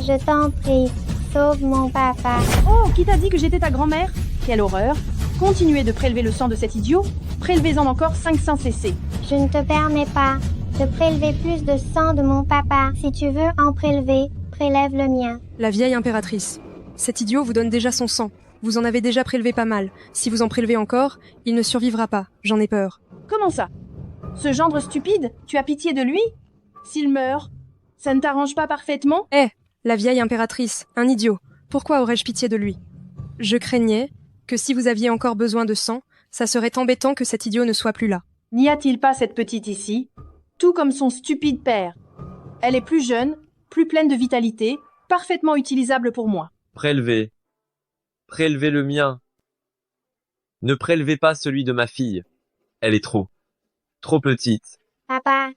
Je t'en prie, sauve mon papa. Oh, qui t'a dit que j'étais ta grand-mère? Quelle horreur! Continuez de prélever le sang de cet idiot. Prélevez-en encore 500 cc. Je ne te permets pas de prélever plus de sang de mon papa. Si tu veux en prélever, prélève le mien. La vieille impératrice. Cet idiot vous donne déjà son sang. Vous en avez déjà prélevé pas mal. Si vous en prélevez encore, il ne survivra pas. J'en ai peur. Comment ça? Ce gendre stupide, tu as pitié de lui? S'il meurt, ça ne t'arrange pas parfaitement? La vieille impératrice, un idiot. Pourquoi aurais-je pitié de lui? Je craignais que si vous aviez encore besoin de sang, ça serait embêtant que cet idiot ne soit plus là. N'y a-t-il pas cette petite ici? Tout comme son stupide père. Elle est plus jeune, plus pleine de vitalité, parfaitement utilisable pour moi. Prélevez. Prélevez le mien. Ne prélevez pas celui de ma fille. Elle est trop petite. Papa,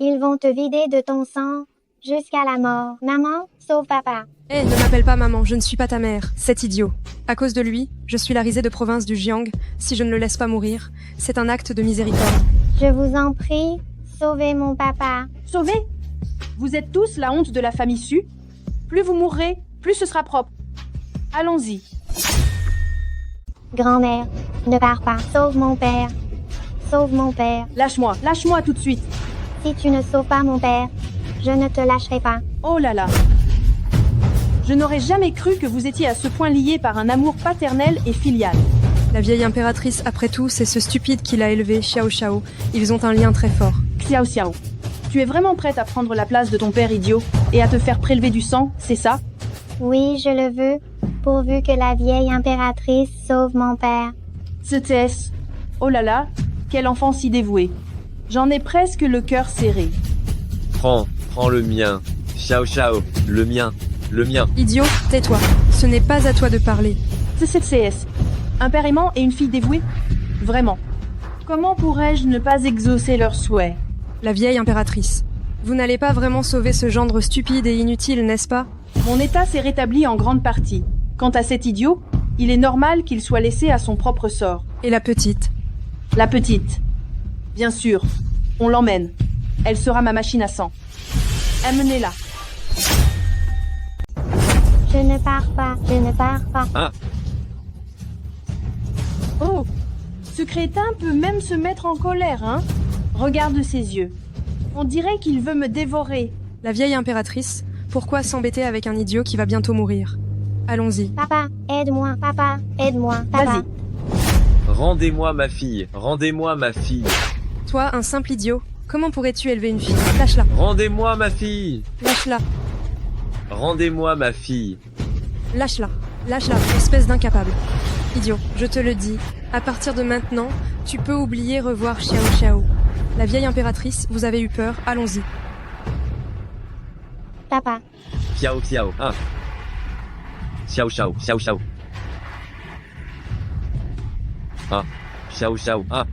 ils vont te vider de ton sang jusqu'à la mort. Maman, sauve papa. Ne m'appelle pas maman, je ne suis pas ta mère. Cet idiot. À cause de lui, je suis la risée de province du Jiang. Si je ne le laisse pas mourir, c'est un acte de miséricorde. Je vous en prie, sauvez mon papa. Sauvé? Vous êtes tous la honte de la famille Su. Plus vous mourrez, plus ce sera propre. Allons-y. Grand-mère, ne pars pas. Sauve mon père. Sauve mon père. Lâche-moi tout de suite. Si tu ne sauves pas mon père, je ne te lâcherai pas. Oh là là. Je n'aurais jamais cru que vous étiez à ce point liés par un amour paternel et filial. La vieille impératrice, après tout, c'est ce stupide qui l'a élevé, Xiao Xiao. Ils ont un lien très fort. Xiao Xiao, tu es vraiment prête à prendre la place de ton père idiot et à te faire prélever du sang, c'est ça? Oui, je le veux, pourvu que la vieille impératrice sauve mon père. Tess. Oh là là, quel enfant si dévoué. J'en ai presque le cœur serré. Prends le mien. Xiao Xiao, le mien. Idiot, tais-toi. Ce n'est pas à toi de parler. CS. Un père aimant et une fille dévouée? Vraiment. Comment pourrais-je ne pas exaucer leurs souhaits? La vieille impératrice. Vous n'allez pas vraiment sauver ce gendre stupide et inutile, n'est-ce pas? Mon état s'est rétabli en grande partie. Quant à cet idiot, il est normal qu'il soit laissé à son propre sort. Et la petite? La petite. Bien sûr. On l'emmène. Elle sera ma machine à sang. Amenez-la. Je ne pars pas, je ne pars pas. Ah, Oh, ce crétin peut même se mettre en colère, hein? Regarde ses yeux. On dirait qu'il veut me dévorer. La vieille impératrice, pourquoi s'embêter avec un idiot qui va bientôt mourir? Allons-y. Papa, aide-moi, papa, aide-moi, papa. Vas-y. rendez-moi ma fille. Rendez-moi ma fille. Toi, un simple idiot, comment pourrais-tu élever une fille? Lâche-la. Rendez-moi ma fille. Lâche-la. Rendez-moi ma fille. Lâche-la. Lâche-la, espèce d'incapable. Idiot, je te le dis, à partir de maintenant, tu peux oublier revoir Xiao Xiao. La vieille impératrice, vous avez eu peur, allons-y. Papa, Xiao Xiao. Ah. Xiao Xiao. Xiao Xiao. Ah. Xiao Xiao. Ah.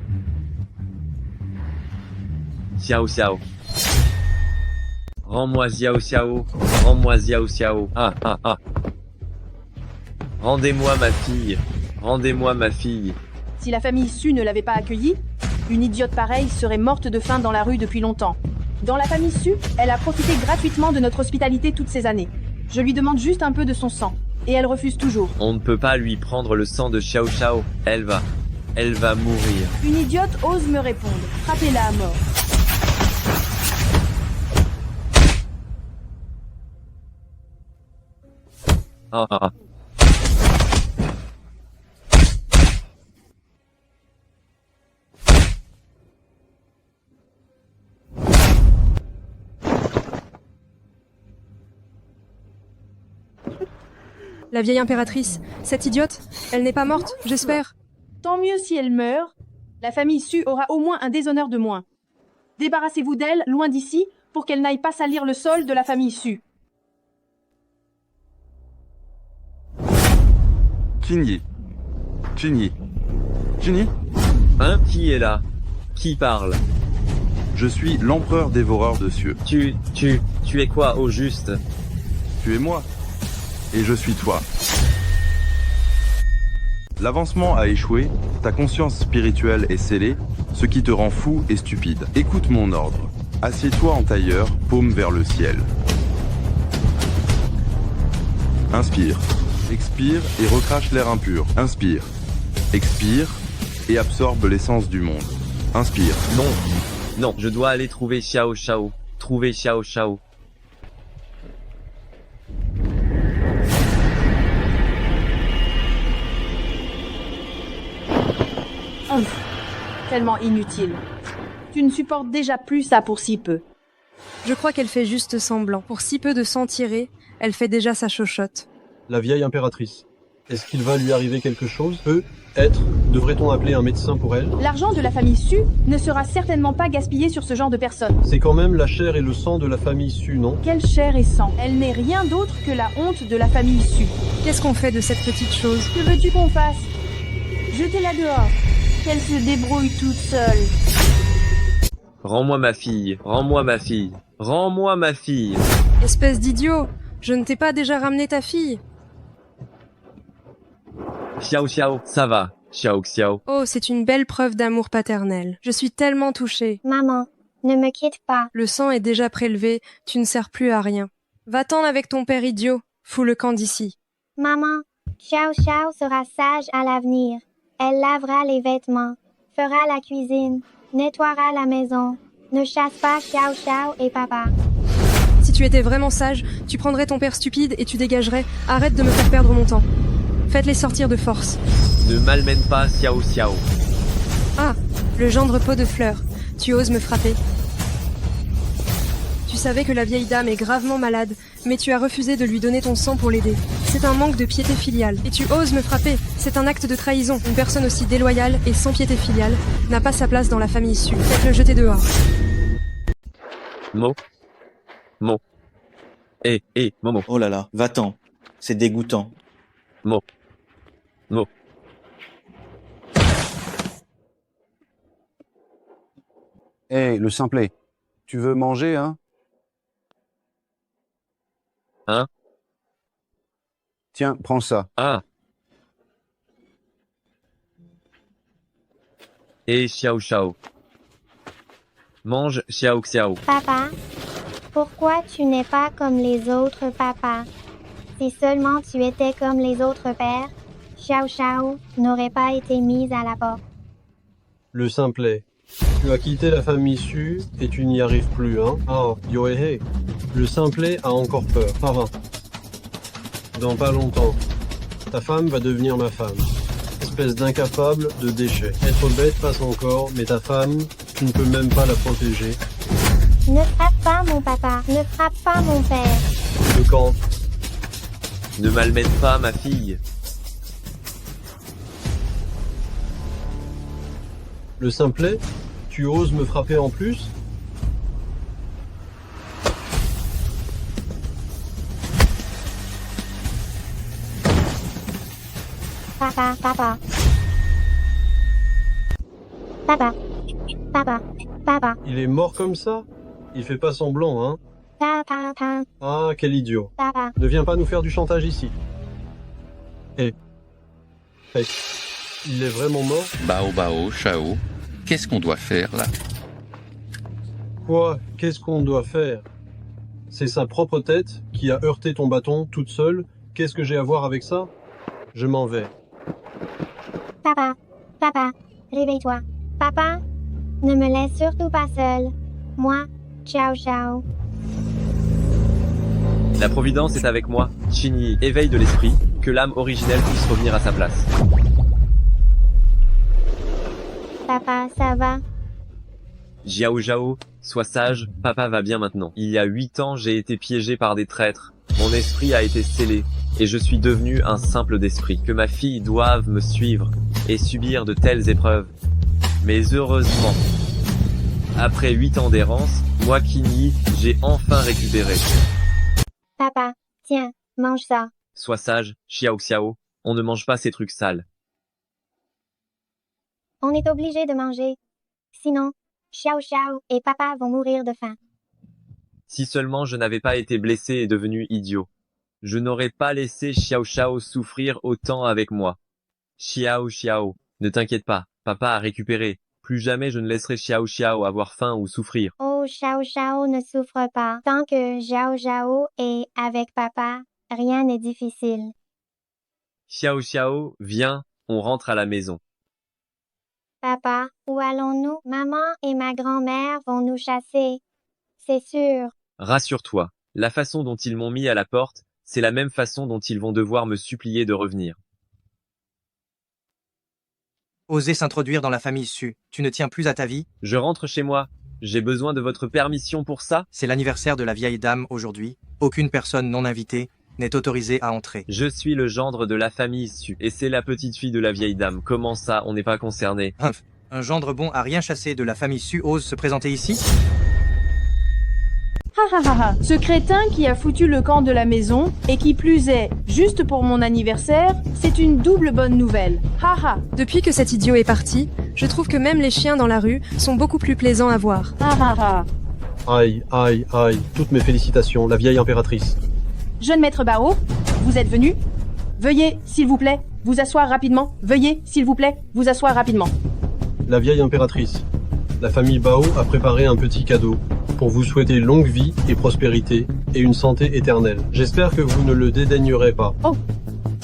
Xiao Xiao. Rends-moi Xiao Xiao. Rends-moi Xiao Xiao. Ah. Ah. Ah. Rendez-moi ma fille. Rendez-moi ma fille. Si la famille Su ne l'avait pas accueillie, une idiote pareille serait morte de faim dans la rue depuis longtemps. Dans la famille Su, elle a profité gratuitement de notre hospitalité toutes ces années. Je lui demande juste un peu de son sang, et elle refuse toujours. On ne peut pas lui prendre le sang de Xiao Xiao. Elle va mourir. Une idiote ose me répondre. Frappez-la à mort. Ah. Ah. Ah. La vieille impératrice, cette idiote, elle n'est pas morte, j'espère. Tant mieux si elle meurt. La famille Su aura au moins un déshonneur de moins. Débarrassez-vous d'elle, loin d'ici, pour qu'elle n'aille pas salir le sol de la famille Su. Jinyi. Hein, qui est là? Qui parle? Je suis l'empereur dévoreur de cieux. Tu es quoi au juste? Tu es moi. Et je suis toi. L'avancement a échoué, ta conscience spirituelle est scellée, ce qui te rend fou et stupide. Écoute mon ordre. Assieds-toi en tailleur, paume vers le ciel. Inspire. Expire et recrache l'air impur. Inspire. Expire et absorbe l'essence du monde. Inspire. Non. Non, je dois aller trouver Xiao Xiao. Trouver Xiao Xiao. Tellement inutile. Tu ne supportes déjà plus ça pour si peu. Je crois qu'elle fait juste semblant. Pour si peu de s'en tirer, elle fait déjà sa chochotte. La vieille impératrice. Est-ce qu'il va lui arriver quelque chose? Peut-être. Devrait-on appeler un médecin pour elle? L'argent de la famille Su ne sera certainement pas gaspillé sur ce genre de personnes. C'est quand même la chair et le sang de la famille Su, non? Quelle chair et sang. Elle n'est rien d'autre que la honte de la famille Su. Qu'est-ce qu'on fait de cette petite chose? Que veux-tu qu'on fasse? Jetez-la dehors. Qu'elle se débrouille toute seule. Rends-moi ma fille. Rends-moi ma fille. Rends-moi ma fille. Espèce d'idiot! Je ne t'ai pas déjà ramené ta fille? Xiao Xiao, ça va. Xiao Xiao. Oh, c'est une belle preuve d'amour paternel. Je suis tellement touchée. Maman, ne me quitte pas. Le sang est déjà prélevé, tu ne sers plus à rien. Va-t'en avec ton père idiot. Fous le camp d'ici. Maman, Xiao Xiao sera sage à l'avenir. Elle lavera les vêtements, fera la cuisine, nettoiera la maison. Ne chasse pas Xiao Xiao et papa. Si tu étais vraiment sage, tu prendrais ton père stupide et tu dégagerais. Arrête de me faire perdre mon temps. Faites-les sortir de force. Ne malmène pas Xiao Xiao. Ah, le gendre pot de fleurs. Tu oses me frapper. Tu savais que la vieille dame est gravement malade, mais tu as refusé de lui donner ton sang pour l'aider. C'est un manque de piété filiale. Et tu oses me frapper. C'est un acte de trahison. Une personne aussi déloyale et sans piété filiale n'a pas sa place dans la famille Su. Faites-le jeter dehors. Mo. Momo. Oh là là, va-t'en. C'est dégoûtant. Mo. Hé, le simplet, tu veux manger, hein? Hein? Tiens, prends ça. Ah. Et Xiao Xiao. Mange Xiao Xiao. Papa, pourquoi tu n'es pas comme les autres papas? Si seulement tu étais comme les autres pères, Xiao Xiao n'aurait pas été mise à la porte. Le simplet. Tu as quitté la famille Su et tu n'y arrives plus, hein? Ah, Yohei. Le simplet a encore peur. Parrain. Dans pas longtemps, ta femme va devenir ma femme. Espèce d'incapable de déchet. Être bête passe encore, mais ta femme, tu ne peux même pas la protéger. Ne frappe pas mon papa, ne frappe pas mon père. Le camp. Ne malmène pas ma fille. Le simplet, tu oses me frapper en plus? Papa, papa. Papa. Papa. Papa. Il est mort comme ça? Il fait pas semblant, hein? Papa. Ah, quel idiot. Papa. Ne viens pas nous faire du chantage ici. Hey, il est vraiment mort? Bao, Chao, qu'est-ce qu'on doit faire là? Quoi? Qu'est-ce qu'on doit faire? C'est sa propre tête qui a heurté ton bâton toute seule. Qu'est-ce que j'ai à voir avec ça? Je m'en vais. Papa. Papa. Réveille-toi. Papa. Ne me laisse surtout pas seule. Moi, Xiao Xiao. La providence est avec moi. Qingyi, éveil de l'esprit, que l'âme originelle puisse revenir à sa place. Papa, ça va? Jiao Zhao, sois sage, papa va bien maintenant. Il y a 8 ans, j'ai été piégé par des traîtres. Mon esprit a été scellé, et je suis devenu un simple d'esprit. Que ma fille doive me suivre, et subir de telles épreuves. Mais heureusement, après 8 ans d'errance, moi Qingyi, j'ai enfin récupéré. Papa, tiens, mange ça. Sois sage, Xiao Xiao, on ne mange pas ces trucs sales. On est obligé de manger. Sinon, Xiao Xiao et papa vont mourir de faim. Si seulement je n'avais pas été blessé et devenu idiot. Je n'aurais pas laissé Xiao Xiao souffrir autant avec moi. Xiao Xiao, ne t'inquiète pas, papa a récupéré. Plus jamais je ne laisserai Xiao Xiao avoir faim ou souffrir. Oh, Xiao Xiao ne souffre pas. Tant que Xiao Xiao est avec papa, rien n'est difficile. Xiao Xiao, viens, on rentre à la maison. Papa, où allons-nous? Maman et ma grand-mère vont nous chasser. C'est sûr. Rassure-toi, la façon dont ils m'ont mis à la porte, c'est la même façon dont ils vont devoir me supplier de revenir. Oser s'introduire dans la famille Su. Tu ne tiens plus à ta vie? Je rentre chez moi. J'ai besoin de votre permission pour ça? C'est l'anniversaire de la vieille dame aujourd'hui. Aucune personne non invitée n'est autorisée à entrer. Je suis le gendre de la famille Su, et c'est la petite fille de la vieille dame. Comment ça, on n'est pas concerné? Un gendre bon à rien chasser de la famille Su ose se présenter ici? Ce crétin qui a foutu le camp de la maison, et qui plus est, juste pour mon anniversaire, c'est une double bonne nouvelle. Haha. Depuis que cet idiot est parti, je trouve que même les chiens dans la rue sont beaucoup plus plaisants à voir. Aïe, aïe, aïe, toutes mes félicitations, la vieille impératrice. Jeune maître Bao, vous êtes venu? Veuillez, s'il vous plaît, vous asseoir rapidement. Veuillez, s'il vous plaît, vous asseoir rapidement. La vieille impératrice, la famille Bao a préparé un petit cadeau pour vous souhaiter longue vie et prospérité et une santé éternelle. J'espère que vous ne le dédaignerez pas. Oh,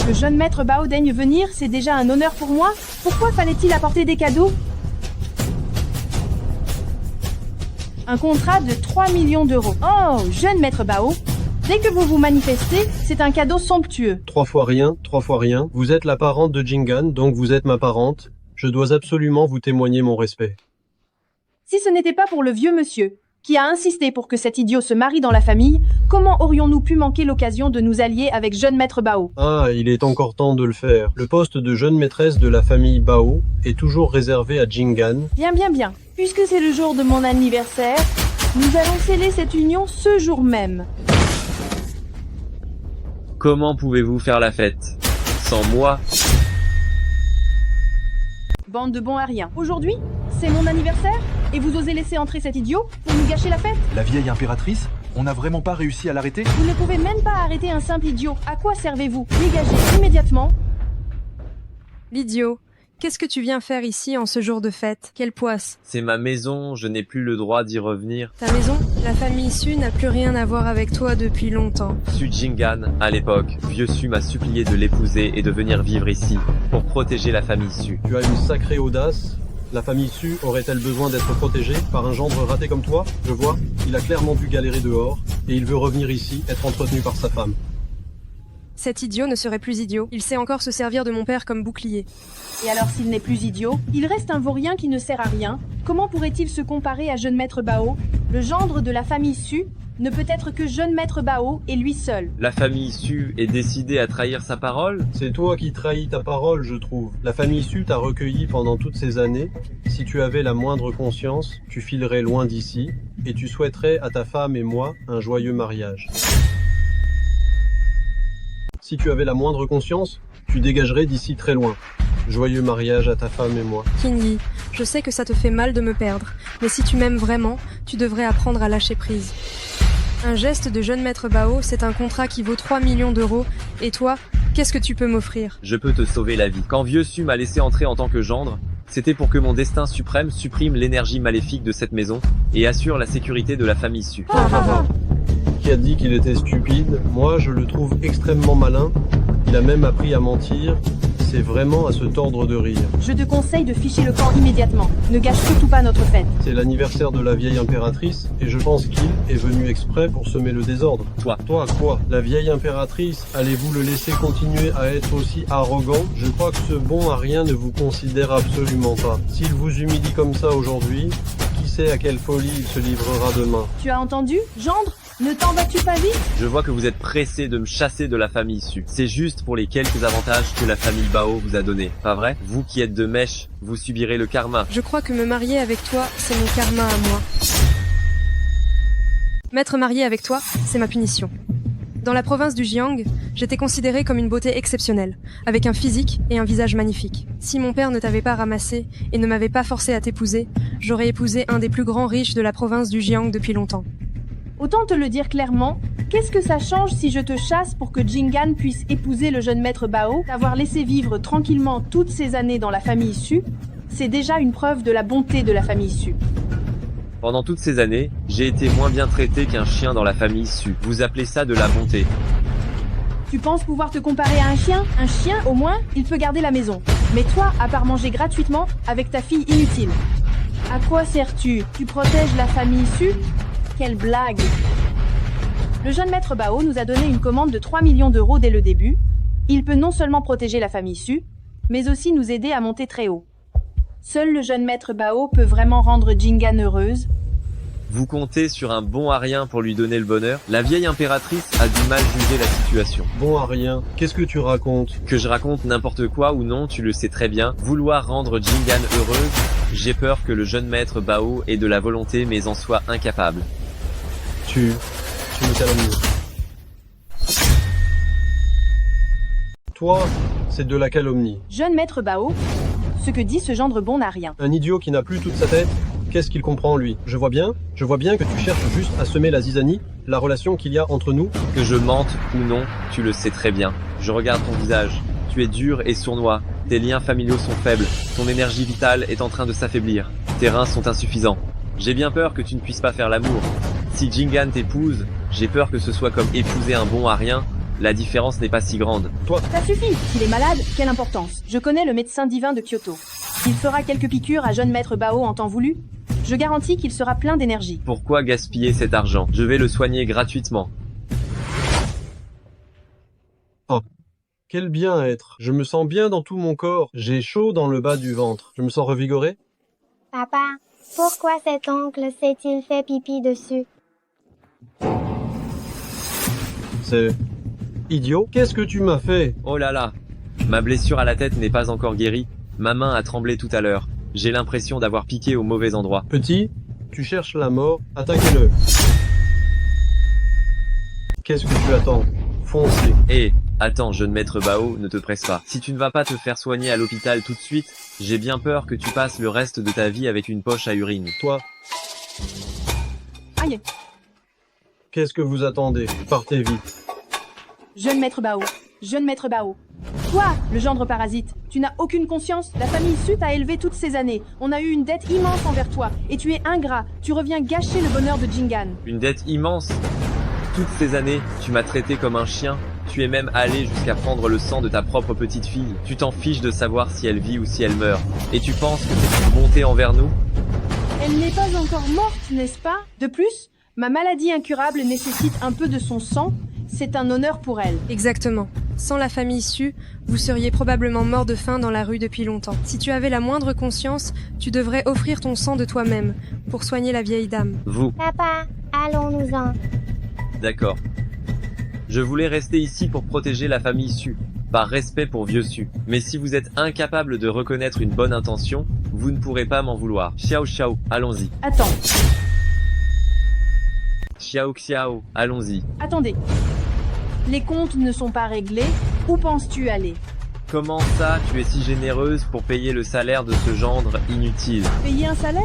le jeune maître Bao daigne venir, c'est déjà un honneur pour moi. Pourquoi fallait-il apporter des cadeaux? Un contrat de 3 millions d'euros. Oh, jeune maître Bao, dès que vous vous manifestez, c'est un cadeau somptueux. 3 fois rien, 3 fois rien. Vous êtes la parente de Jingan, donc vous êtes ma parente. Je dois absolument vous témoigner mon respect. Si ce n'était pas pour le vieux monsieur, qui a insisté pour que cet idiot se marie dans la famille, comment aurions-nous pu manquer l'occasion de nous allier avec jeune maître Bao? Ah, il est encore temps de le faire. Le poste de jeune maîtresse de la famille Bao est toujours réservé à Jingan. Bien. Puisque c'est le jour de mon anniversaire, nous allons sceller cette union ce jour même. Comment pouvez-vous faire la fête sans moi? Bande de bons à rien. Aujourd'hui, c'est mon anniversaire et vous osez laisser entrer cet idiot pour nous gâcher la fête? La vieille impératrice? On n'a vraiment pas réussi à l'arrêter? Vous ne pouvez même pas arrêter un simple idiot. À quoi servez-vous? Dégagez immédiatement. L'idiot, qu'est-ce que tu viens faire ici en ce jour de fête? Quelle poisse! C'est ma maison, je n'ai plus le droit d'y revenir. Ta maison? La famille Su n'a plus rien à voir avec toi depuis longtemps. Su Jingan, à l'époque, vieux Su m'a supplié de l'épouser et de venir vivre ici, pour protéger la famille Su. Tu as une sacrée audace. La famille Su aurait-elle besoin d'être protégée par un gendre raté comme toi? Je vois, il a clairement dû galérer dehors, et il veut revenir ici, être entretenu par sa femme. Cet idiot ne serait plus idiot. Il sait encore se servir de mon père comme bouclier. Et alors s'il n'est plus idiot, il reste un vaurien qui ne sert à rien. Comment pourrait-il se comparer à jeune maître Bao? Le gendre de la famille Su ne peut être que jeune maître Bao et lui seul. La famille Su est décidée à trahir sa parole? C'est toi qui trahis ta parole, je trouve. La famille Su t'a recueilli pendant toutes ces années. Si tu avais la moindre conscience, tu filerais loin d'ici, et tu souhaiterais à ta femme et moi un joyeux mariage. Si tu avais la moindre conscience, tu dégagerais d'ici très loin. Joyeux mariage à ta femme et moi. Kinyi, je sais que ça te fait mal de me perdre, mais si tu m'aimes vraiment, tu devrais apprendre à lâcher prise. Un geste de jeune maître Bao, c'est un contrat qui vaut 3 millions d'euros, et toi, qu'est-ce que tu peux m'offrir? Je peux te sauver la vie. Quand vieux Su m'a laissé entrer en tant que gendre, c'était pour que mon destin suprême supprime l'énergie maléfique de cette maison et assure la sécurité de la famille Su. Qui a dit qu'il était stupide? Moi, je le trouve extrêmement malin. Il a même appris à mentir. C'est vraiment à se tordre de rire. Je te conseille de ficher le camp immédiatement. Ne gâche surtout pas notre fête. C'est l'anniversaire de la vieille impératrice, et je pense qu'il est venu exprès pour semer le désordre. Toi quoi? La vieille impératrice, allez-vous le laisser continuer à être aussi arrogant? Je crois que ce bon à rien ne vous considère absolument pas. S'il vous humilie comme ça aujourd'hui, qui sait à quelle folie il se livrera demain? Tu as entendu, gendre? Ne t'en vas-tu pas vite? Je vois que vous êtes pressé de me chasser de la famille Su. C'est juste pour les quelques avantages que la famille Bao vous a donnés, pas vrai? Vous qui êtes de mèche, vous subirez le karma. Je crois que me marier avec toi, c'est mon karma à moi. M'être marié avec toi, c'est ma punition. Dans la province du Jiang, j'étais considérée comme une beauté exceptionnelle, avec un physique et un visage magnifique. Si mon père ne t'avait pas ramassé et ne m'avait pas forcé à t'épouser, j'aurais épousé un des plus grands riches de la province du Jiang depuis longtemps. Autant te le dire clairement, qu'est-ce que ça change si je te chasse pour que Jingan puisse épouser le jeune maître Bao? T'avoir laissé vivre tranquillement toutes ces années dans la famille Su, c'est déjà une preuve de la bonté de la famille Su. Pendant toutes ces années, j'ai été moins bien traité qu'un chien dans la famille Su. Vous appelez ça de la bonté? Tu penses pouvoir te comparer à un chien? Un chien, au moins, il peut garder la maison. Mais toi, à part manger gratuitement avec ta fille inutile. À quoi sers-tu? Tu protèges la famille Su? Quelle blague! Le jeune maître Bao nous a donné une commande de 3 millions d'euros dès le début. Il peut non seulement protéger la famille Su, mais aussi nous aider à monter très haut. Seul le jeune maître Bao peut vraiment rendre Jingan heureuse. Vous comptez sur un bon arien pour lui donner le bonheur? La vieille impératrice a du mal juger la situation. Bon à rien. Qu'est-ce que tu racontes? Que je raconte n'importe quoi ou non, tu le sais très bien. Vouloir rendre Jingan heureuse, j'ai peur que le jeune maître Bao ait de la volonté mais en soit incapable. Tu me calomnies. Toi, c'est de la calomnie. Jeune maître Bao, ce que dit ce gendre bon n'a rien. Un idiot qui n'a plus toute sa tête, qu'est-ce qu'il comprend lui? Je vois bien que tu cherches juste à semer la zizanie, la relation qu'il y a entre nous. Que je mente ou non, tu le sais très bien. Je regarde ton visage. Tu es dur et sournois. Tes liens familiaux sont faibles. Ton énergie vitale est en train de s'affaiblir. Tes reins sont insuffisants. J'ai bien peur que tu ne puisses pas faire l'amour. Si Jingan t'épouse, j'ai peur que ce soit comme épouser un bon arien. La différence n'est pas si grande. Toi, Ça suffit. S'il est malade, quelle importance? Je connais le médecin divin de Kyoto. Il fera quelques piqûres à jeune maître Bao en temps voulu. Je garantis qu'il sera plein d'énergie. Pourquoi gaspiller cet argent? Je vais le soigner gratuitement. quel bien-être. Je me sens bien dans tout mon corps. J'ai chaud dans le bas du ventre. Je me sens revigoré. Papa, pourquoi cet oncle s'est-il fait pipi dessus? C'est idiot. Qu'est-ce que tu m'as fait? Oh là là. Ma blessure à la tête n'est pas encore guérie. Ma main a tremblé tout à l'heure. J'ai l'impression d'avoir piqué au mauvais endroit. Petit, tu cherches la mort. Attaquez-le. Qu'est-ce que tu attends? Foncez. Hé, attends, jeune maître Bao, ne te presse pas. Si tu ne vas pas te faire soigner à l'hôpital tout de suite, j'ai bien peur que tu passes le reste de ta vie avec une poche à urine. Toi, Aïe, qu'est-ce que vous attendez? Partez vite. jeune maître Bao, jeune maître Bao. Toi, le gendre parasite, tu n'as aucune conscience. La famille Su t'a élevé toutes ces années. On a eu une dette immense envers toi. Et tu es ingrat. Tu reviens gâcher le bonheur de Jingan. Une dette immense. Toutes ces années, tu m'as traité comme un chien. Tu es même allé jusqu'à prendre le sang de ta propre petite fille. Tu t'en fiches de savoir si elle vit ou si elle meurt. Et tu penses que c'est une bonté envers nous? Elle n'est pas encore morte, n'est-ce pas? De plus, ma maladie incurable nécessite un peu de son sang. C'est un honneur pour elle. Exactement. Sans la famille Su, vous seriez probablement mort de faim dans la rue depuis longtemps. Si tu avais la moindre conscience, tu devrais offrir ton sang de toi-même pour soigner la vieille dame. Vous. Papa, allons-nous-en. D'accord. Je voulais rester ici pour protéger la famille Su, par respect pour Vieux Su. Mais si vous êtes incapable de reconnaître une bonne intention, vous ne pourrez pas m'en vouloir. Xiao Xiao, allons-y. Attends, Xiao Xiao, allons-y. attendez. Les comptes ne sont pas réglés. Où penses-tu aller? Comment ça, tu es si généreuse pour payer le salaire de ce gendre inutile? Payer un salaire?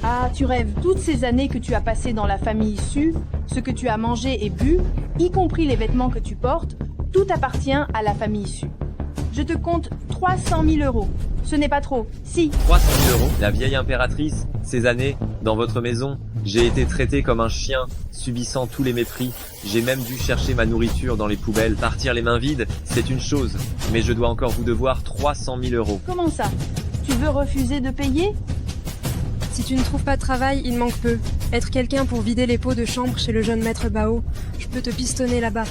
Ah, tu rêves. Toutes ces années que tu as passées dans la famille Su, ce que tu as mangé et bu, y compris les vêtements que tu portes, tout appartient à la famille Su. Je te compte 300 000 euros. Ce n'est pas trop. Si. 300 000 euros. La vieille impératrice, ces années, dans votre maison, j'ai été traité comme un chien, subissant tous les mépris. J'ai même dû chercher ma nourriture dans les poubelles. Partir les mains vides, c'est une chose. Mais je dois encore vous devoir 300 000 euros. Comment ça? Tu veux refuser de payer? Si tu ne trouves pas de travail, il manque peu. Être quelqu'un pour vider les pots de chambre chez le jeune maître Bao, je peux te pistonner là-bas.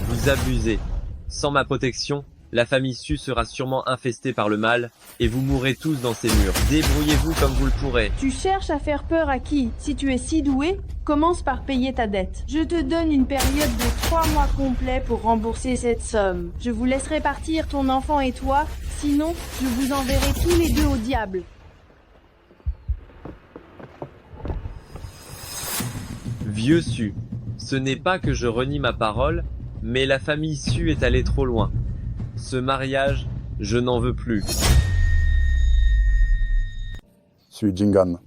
Vous abusez. Sans ma protection, la famille Su sera sûrement infestée par le mal, et vous mourrez tous dans ces murs. Débrouillez-vous comme vous le pourrez. Tu cherches à faire peur à qui? Si tu es si doué, commence par payer ta dette. Je te donne une période de 3 mois complets pour rembourser cette somme. Je vous laisserai partir ton enfant et toi, sinon je vous enverrai tous les deux au diable. Vieux Su, ce n'est pas que je renie ma parole, mais la famille Su est allée trop loin. Ce mariage, je n'en veux plus. Suis Jingan.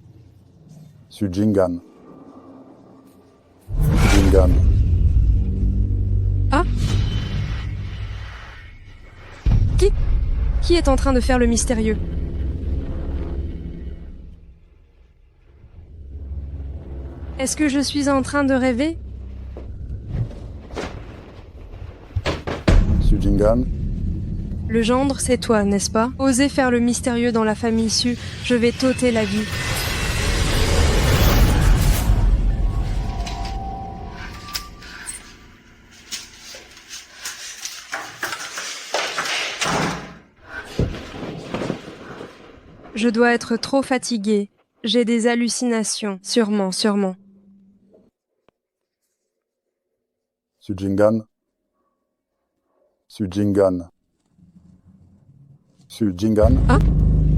Suis Jingan. Jingan. Ah? Qui est en train de faire le mystérieux? Est-ce que je suis en train de rêver? Sujingan, Le gendre, c'est toi, n'est-ce pas? Osez faire le mystérieux dans la famille Su, je vais t'ôter la vie. Je dois être trop fatiguée. J'ai des hallucinations. Sûrement, sûrement. Sujingan, Sujingan, Sujingan,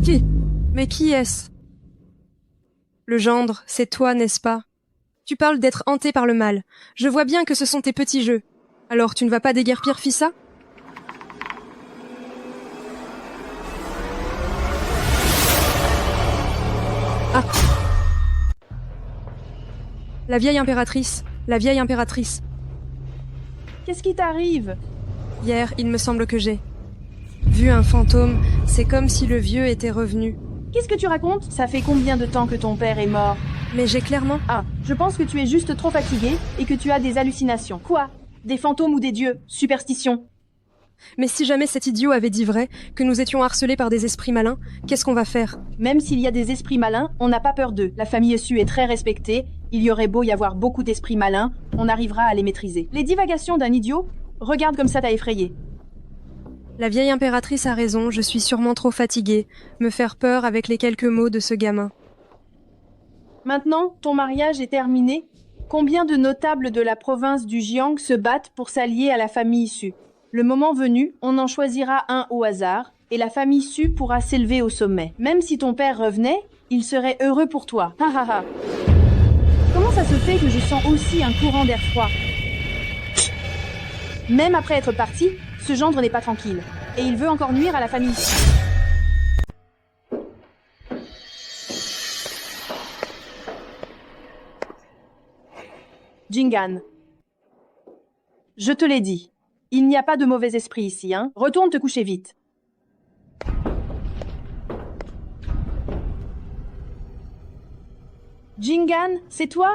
Qui? Mais qui est-ce? Le gendre, c'est toi, n'est-ce pas? Tu parles d'être hanté par le mal. Je vois bien que ce sont tes petits jeux. Alors tu ne vas pas déguerpir Fissa? Ah! La vieille impératrice, la vieille impératrice. Qu'est-ce qui t'arrive? Hier, il me semble que j'ai vu un fantôme. C'est comme si le vieux était revenu. Qu'est-ce que tu racontes? Ça fait combien de temps que ton père est mort? Mais j'ai clairement... Ah, je pense que tu es juste trop fatigué et que tu as des hallucinations. Quoi? Des fantômes ou des dieux? Superstition. Mais si jamais cet idiot avait dit vrai, que nous étions harcelés par des esprits malins, qu'est-ce qu'on va faire? Même s'il y a des esprits malins, on n'a pas peur d'eux. La famille Su est très respectée. Il y aurait beau y avoir beaucoup d'esprits malins, on arrivera à les maîtriser. Les divagations d'un idiot? Regarde comme ça t'a effrayé. La vieille impératrice a raison, je suis sûrement trop fatiguée. Me faire peur avec les quelques mots de ce gamin. Maintenant, ton mariage est terminé. Combien de notables de la province du Jiang se battent pour s'allier à la famille Su? Le moment venu, on en choisira un au hasard, et la famille Su pourra s'élever au sommet. Même si ton père revenait, il serait heureux pour toi. Ha ha ha. Comment ça se fait que je sens aussi un courant d'air froid? Même après être parti, ce gendre n'est pas tranquille. Et il veut encore nuire à la famille Su. Jingan. Je te l'ai dit. Il n'y a pas de mauvais esprit ici, hein. Retourne te coucher vite. Jingan, c'est toi?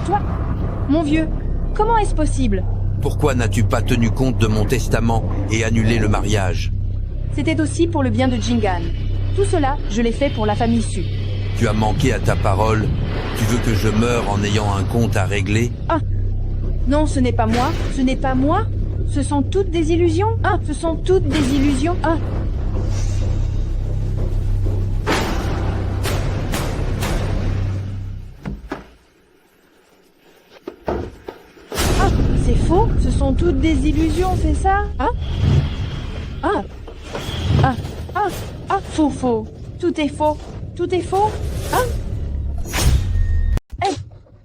Toi? Mon vieux, comment est-ce possible? Pourquoi n'as-tu pas tenu compte de mon testament et annulé le mariage? C'était aussi pour le bien de Jingan. Tout cela, je l'ai fait pour la famille Su. Tu as manqué à ta parole. Tu veux que je meure en ayant un compte à régler? Ah! Non, ce n'est pas moi. Ce n'est pas moi. Ce sont toutes des illusions. Ah! Ce sont toutes des illusions. Ah! Ah! C'est faux. Ce sont toutes des illusions, c'est ça? Ah! Ah! Ah! Ah! Ah! Faux, faux. Tout est faux. Tout est faux. Ah! Hey!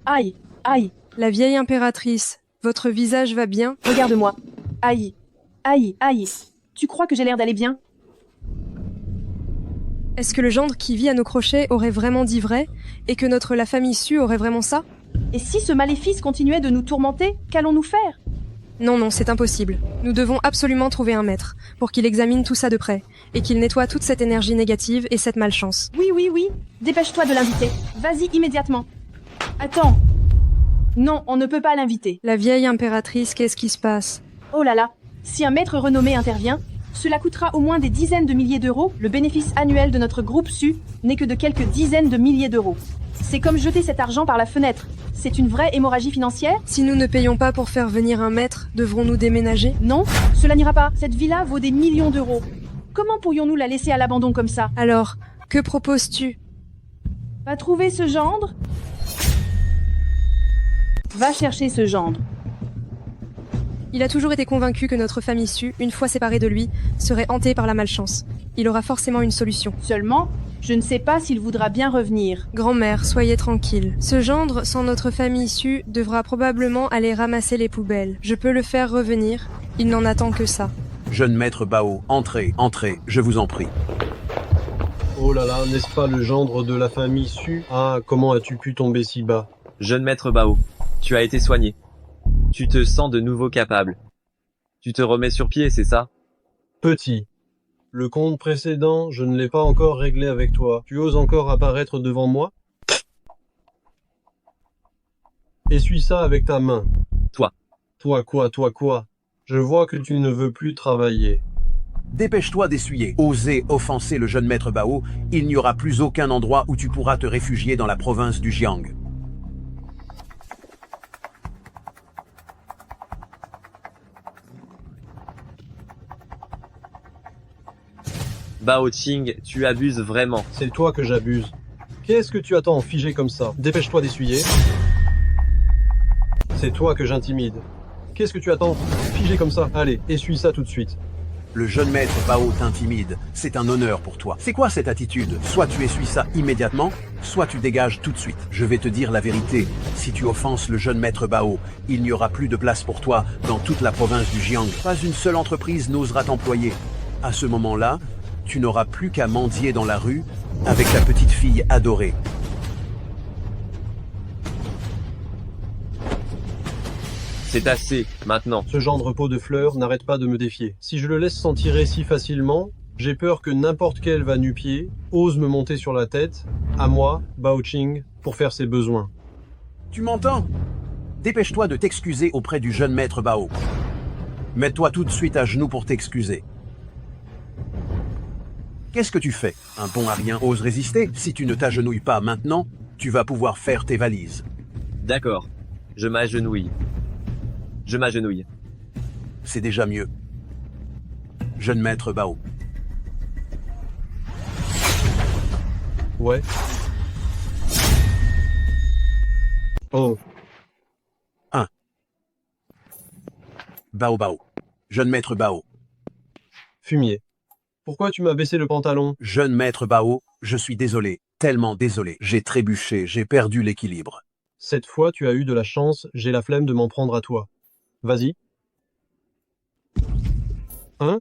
Aïe! Aïe! La vieille impératrice, votre visage va bien? Regarde-moi. Aïe! Aïe! Aïe! Tu crois que j'ai l'air d'aller bien? Est-ce que le gendre qui vit à nos crochets aurait vraiment dit vrai? Et que la famille Su aurait vraiment ça? Et si ce maléfice continuait de nous tourmenter, qu'allons-nous faire? Non, non, c'est impossible. Nous devons absolument trouver un maître, pour qu'il examine tout ça de près, et qu'il nettoie toute cette énergie négative et cette malchance. Oui, oui, oui. Dépêche-toi de l'inviter. Vas-y immédiatement. Attends. Non, on ne peut pas l'inviter. La vieille impératrice, qu'est-ce qui se passe? Oh là là. Si un maître renommé intervient, cela coûtera au moins des dizaines de milliers d'euros. Le bénéfice annuel de notre groupe Su n'est que de quelques dizaines de milliers d'euros. C'est comme jeter cet argent par la fenêtre. C'est une vraie hémorragie financière? Si nous ne payons pas pour faire venir un maître, devrons-nous déménager? Non, cela n'ira pas. Cette villa vaut des millions d'euros. Comment pourrions-nous la laisser à l'abandon comme ça? Alors, que proposes-tu? Va trouver ce gendre? Va chercher ce gendre. Il a toujours été convaincu que notre famille Su, une fois séparée de lui, serait hantée par la malchance. Il aura forcément une solution. Seulement, je ne sais pas s'il voudra bien revenir. Grand-mère, soyez tranquille. Ce gendre, sans notre famille Su, devra probablement aller ramasser les poubelles. Je peux le faire revenir. Il n'en attend que ça. Jeune maître Bao, entrez, entrez, je vous en prie. Oh là là, n'est-ce pas le gendre de la famille Su? Ah, comment as-tu pu tomber si bas? Jeune maître Bao, tu as été soigné. Tu te sens de nouveau capable. Tu te remets sur pied, c'est ça? Petit. Le compte précédent, je ne l'ai pas encore réglé avec toi. Tu oses encore apparaître devant moi? Essuie ça avec ta main. Toi. Toi quoi? Je vois que tu ne veux plus travailler. Dépêche-toi d'essuyer. Oser offenser le jeune maître Bao, il n'y aura plus aucun endroit où tu pourras te réfugier dans la province du Jiang. Bao Qing, tu abuses vraiment. C'est toi que j'abuse. Qu'est-ce que tu attends figé comme ça? Dépêche-toi d'essuyer. C'est toi que j'intimide. Qu'est-ce que tu attends figé comme ça? Allez, essuie ça tout de suite. Le jeune maître Bao t'intimide. C'est un honneur pour toi. C'est quoi cette attitude? Soit tu essuies ça immédiatement, soit tu dégages tout de suite. Je vais te dire la vérité. Si tu offenses le jeune maître Bao, il n'y aura plus de place pour toi dans toute la province du Jiang. Pas une seule entreprise n'osera t'employer. À ce moment-là, tu n'auras plus qu'à mendier dans la rue avec ta petite fille adorée. C'est assez, maintenant. Ce genre de pot de fleurs n'arrête pas de me défier. Si je le laisse s'en tirer si facilement, j'ai peur que n'importe quel va-nu-pied ose me monter sur la tête, à moi, Bao Qing, pour faire ses besoins. Tu m'entends? Dépêche-toi de t'excuser auprès du jeune maître Bao. Mets-toi tout de suite à genoux pour t'excuser. Qu'est-ce que tu fais? Un bon à rien ose résister? Si tu ne t'agenouilles pas maintenant, tu vas pouvoir faire tes valises. D'accord. Je m'agenouille. Je m'agenouille. C'est déjà mieux. Jeune maître Bao. Ouais. Oh. 1. Bao Bao. Jeune maître Bao. Fumier. Pourquoi tu m'as baissé le pantalon? Jeune maître Bao, je suis désolé, tellement désolé. J'ai trébuché, j'ai perdu l'équilibre. Cette fois, tu as eu de la chance, j'ai la flemme de m'en prendre à toi. Vas-y. Hein?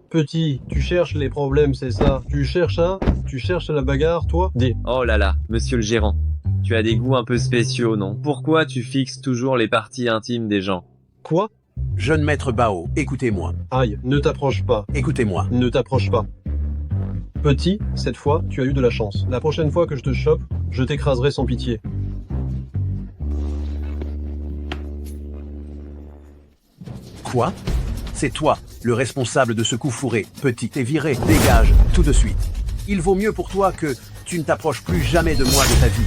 Petit, tu cherches les problèmes, c'est ça? Tu cherches ça? Tu cherches la bagarre, toi? Oh là là, monsieur le gérant. Tu as des goûts un peu spéciaux, non? Pourquoi tu fixes toujours les parties intimes des gens? Quoi? Jeune maître Bao, écoutez-moi. Aïe, ne t'approche pas. Écoutez-moi. Ne t'approche pas. Petit, cette fois, tu as eu de la chance. La prochaine fois que je te chope, je t'écraserai sans pitié. Quoi? C'est toi, le responsable de ce coup fourré. Petit, t'es viré, dégage, tout de suite. Il vaut mieux pour toi que tu ne t'approches plus jamais de moi de ta vie.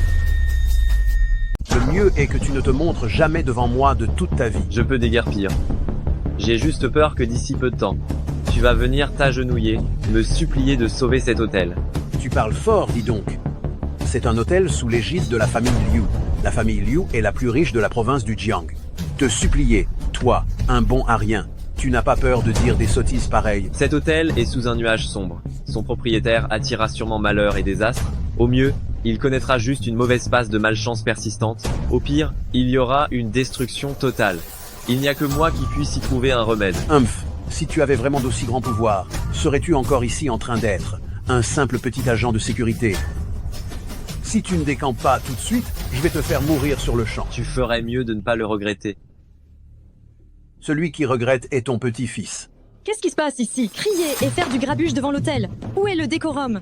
Le mieux est que tu ne te montres jamais devant moi de toute ta vie. Je peux déguerpir. J'ai juste peur que d'ici peu de temps, tu vas venir t'agenouiller, me supplier de sauver cet hôtel. Tu parles fort, dis donc. C'est un hôtel sous l'égide de la famille Liu. La famille Liu est la plus riche de la province du Jiang. Te supplier, toi, un bon à rien. Tu n'as pas peur de dire des sottises pareilles. Cet hôtel est sous un nuage sombre. Son propriétaire attirera sûrement malheur et désastre. Au mieux, il connaîtra juste une mauvaise passe de malchance persistante. Au pire, il y aura une destruction totale. Il n'y a que moi qui puisse y trouver un remède. Humph, si tu avais vraiment d'aussi grands pouvoirs, serais-tu encore ici en train d'être un simple petit agent de sécurité? Si tu ne décampes pas tout de suite, je vais te faire mourir sur le champ. Tu ferais mieux de ne pas le regretter. Celui qui regrette est ton petit-fils. Qu'est-ce qui se passe ici? Crier et faire du grabuge devant l'hôtel. Où est le décorum?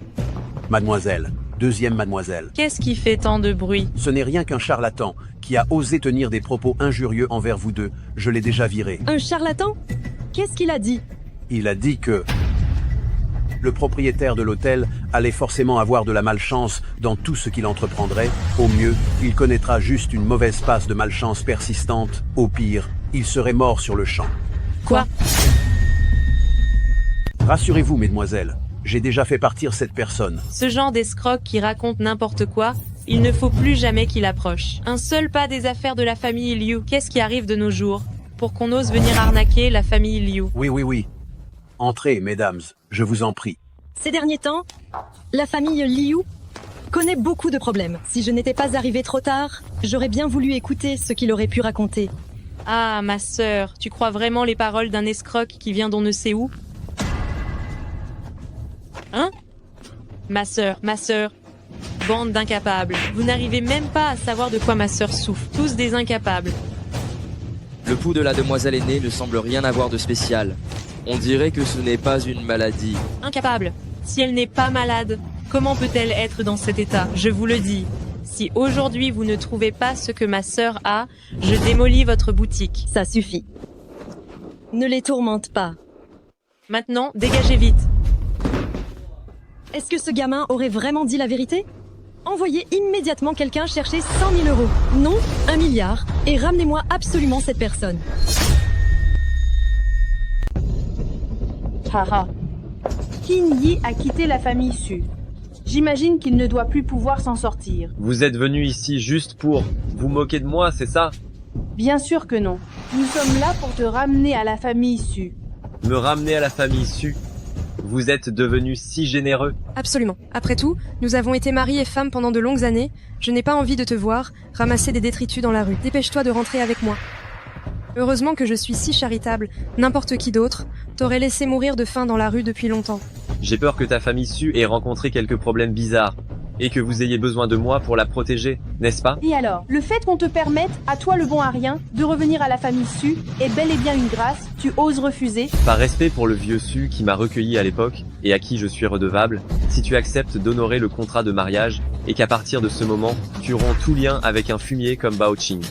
Mademoiselle, deuxième mademoiselle. Qu'est-ce qui fait tant de bruit? Ce n'est rien qu'un charlatan qui a osé tenir des propos injurieux envers vous deux. Je l'ai déjà viré. Un charlatan? Qu'est-ce qu'il a dit? Il a dit que le propriétaire de l'hôtel allait forcément avoir de la malchance dans tout ce qu'il entreprendrait. Au mieux, il connaîtra juste une mauvaise passe de malchance persistante. Au pire, il serait mort sur le champ. Quoi? Rassurez-vous, mesdemoiselles, j'ai déjà fait partir cette personne. Ce genre d'escroc qui raconte n'importe quoi, il ne faut plus jamais qu'il approche. Un seul pas des affaires de la famille Liu. Qu'est-ce qui arrive de nos jours pour qu'on ose venir arnaquer la famille Liu? Oui. Entrez, mesdames, je vous en prie. Ces derniers temps, la famille Liu connaît beaucoup de problèmes. Si je n'étais pas arrivée trop tard, j'aurais bien voulu écouter ce qu'il aurait pu raconter. Ah, ma sœur, tu crois vraiment les paroles d'un escroc qui vient d'on ne sait où? Hein? Ma sœur, bande d'incapables. Vous n'arrivez même pas à savoir de quoi ma sœur souffre. Tous des incapables. Le pouls de la demoiselle aînée ne semble rien avoir de spécial. On dirait que ce n'est pas une maladie. Incapable. Si elle n'est pas malade, Comment peut-elle être dans cet état? Je vous le dis. Si aujourd'hui vous ne trouvez pas ce que ma sœur a, je démolis votre boutique. Ça suffit. Ne les tourmente pas. Maintenant, dégagez vite. Est-ce que ce gamin aurait vraiment dit la vérité? Envoyez immédiatement quelqu'un chercher 100 000 euros. Non, 1 milliard. Et ramenez-moi absolument cette personne. Haha. Qin Yi a quitté la famille Su. J'imagine qu'il ne doit plus pouvoir s'en sortir. Vous êtes venu ici juste pour vous moquer de moi, c'est ça? Bien sûr que non. Nous sommes là pour te ramener à la famille Su. Me ramener à la famille Su? Vous êtes devenu si généreux. Absolument. Après tout, nous avons été mari et femme pendant de longues années. Je n'ai pas envie de te voir ramasser des détritus dans la rue. Dépêche-toi de rentrer avec moi. Heureusement que je suis si charitable. N'importe qui d'autre t'aurait laissé mourir de faim dans la rue depuis longtemps. J'ai peur que ta famille Su ait rencontré quelques problèmes bizarres et que vous ayez besoin de moi pour la protéger, n'est-ce pas? Et alors, le fait qu'on te permette, à toi le bon à rien, de revenir à la famille Su est bel et bien une grâce, tu oses refuser? Par respect pour le vieux Su qui m'a recueilli à l'époque et à qui je suis redevable, si tu acceptes d'honorer le contrat de mariage et qu'à partir de ce moment, tu romps tout lien avec un fumier comme Bao Qing,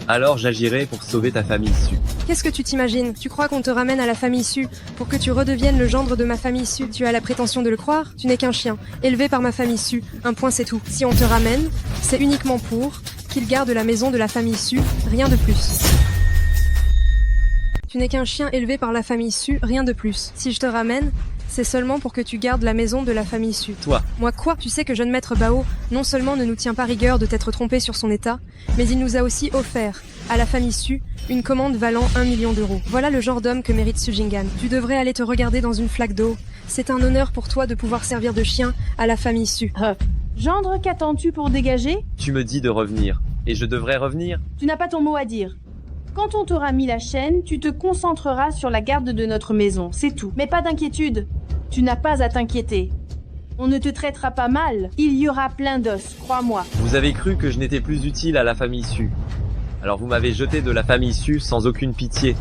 alors j'agirai pour sauver ta famille Su. Qu'est-ce que tu t'imagines? Tu crois qu'on te ramène à la famille Su pour que tu redeviennes le gendre de ma famille Su? Tu as la prétention de le croire? Tu n'es qu'un chien, élevé par ma famille Su. Un point, c'est tout. Si on te ramène, c'est uniquement pour qu'il garde la maison de la famille Su, rien de plus. Tu n'es qu'un chien élevé par la famille Su, rien de plus. Si je te ramène, c'est seulement pour que tu gardes la maison de la famille Su. Toi. Moi quoi? Tu sais que jeune maître Bao, non seulement ne nous tient pas rigueur de t'être trompé sur son état, mais il nous a aussi offert, à la famille Su, une commande valant 1 million d'euros. Voilà le genre d'homme que mérite Su Jing'an. Tu devrais aller te regarder dans une flaque d'eau. C'est un honneur pour toi de pouvoir servir de chien à la famille Su. Gendre, qu'attends-tu pour dégager? Tu me dis de revenir. Et je devrais revenir? Tu n'as pas ton mot à dire. Quand on t'aura mis la chaîne, tu te concentreras sur la garde de notre maison, c'est tout. Mais pas d'inquiétude, tu n'as pas à t'inquiéter. On ne te traitera pas mal, il y aura plein d'os, crois-moi. Vous avez cru que je n'étais plus utile à la famille Su. Alors vous m'avez jeté de la famille Su sans aucune pitié.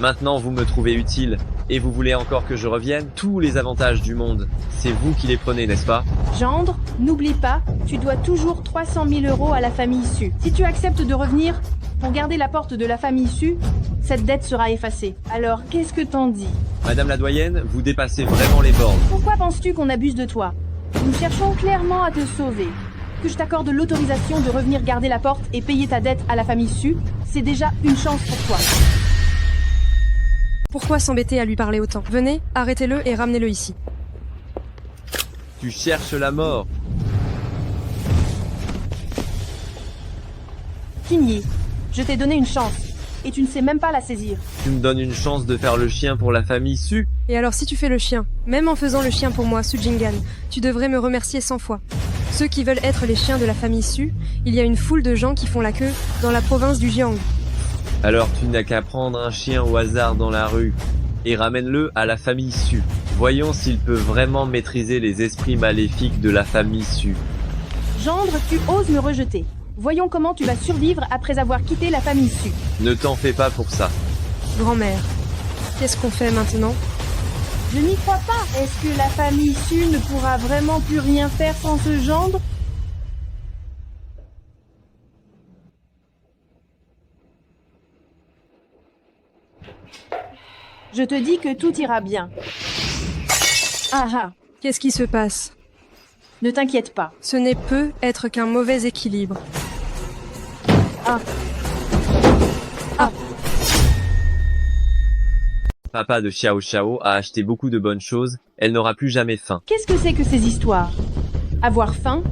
Maintenant vous me trouvez utile, et vous voulez encore que je revienne? Tous les avantages du monde, c'est vous qui les prenez, n'est-ce pas? Gendre, n'oublie pas, tu dois toujours 300 000 euros à la famille Su. Si tu acceptes de revenir pour garder la porte de la famille Su, cette dette sera effacée. Alors, qu'est-ce que t'en dis? Madame la doyenne, vous dépassez vraiment les bornes. Pourquoi penses-tu qu'on abuse de toi? Nous cherchons clairement à te sauver. Que je t'accorde l'autorisation de revenir garder la porte et payer ta dette à la famille Su, c'est déjà une chance pour toi. Pourquoi s'embêter à lui parler autant? Venez, arrêtez-le et ramenez-le ici. Tu cherches la mort. Qin Yi, je t'ai donné une chance, et tu ne sais même pas la saisir. Tu me donnes une chance de faire le chien pour la famille Su? Et alors si tu fais le chien, même en faisant le chien pour moi, Su Jing'an, tu devrais me remercier 100 fois. Ceux qui veulent être les chiens de la famille Su, il y a une foule de gens qui font la queue dans la province du Jiang. Alors tu n'as qu'à prendre un chien au hasard dans la rue et ramène-le à la famille Su. Voyons s'il peut vraiment maîtriser les esprits maléfiques de la famille Su. Gendre, tu oses me rejeter. Voyons comment tu vas survivre après avoir quitté la famille Su. Ne t'en fais pas pour ça. Grand-mère, qu'est-ce qu'on fait maintenant? Je n'y crois pas. Est-ce que la famille Su ne pourra vraiment plus rien faire sans ce gendre? Je te dis que tout ira bien. Ah ah. Qu'est-ce qui se passe? Ne t'inquiète pas. Ce n'est peut être qu'un mauvais équilibre. Ah. Ah. Papa de Xiao Xiao a acheté beaucoup de bonnes choses, elle n'aura plus jamais faim. Qu'est-ce que c'est que ces histoires? Avoir faim?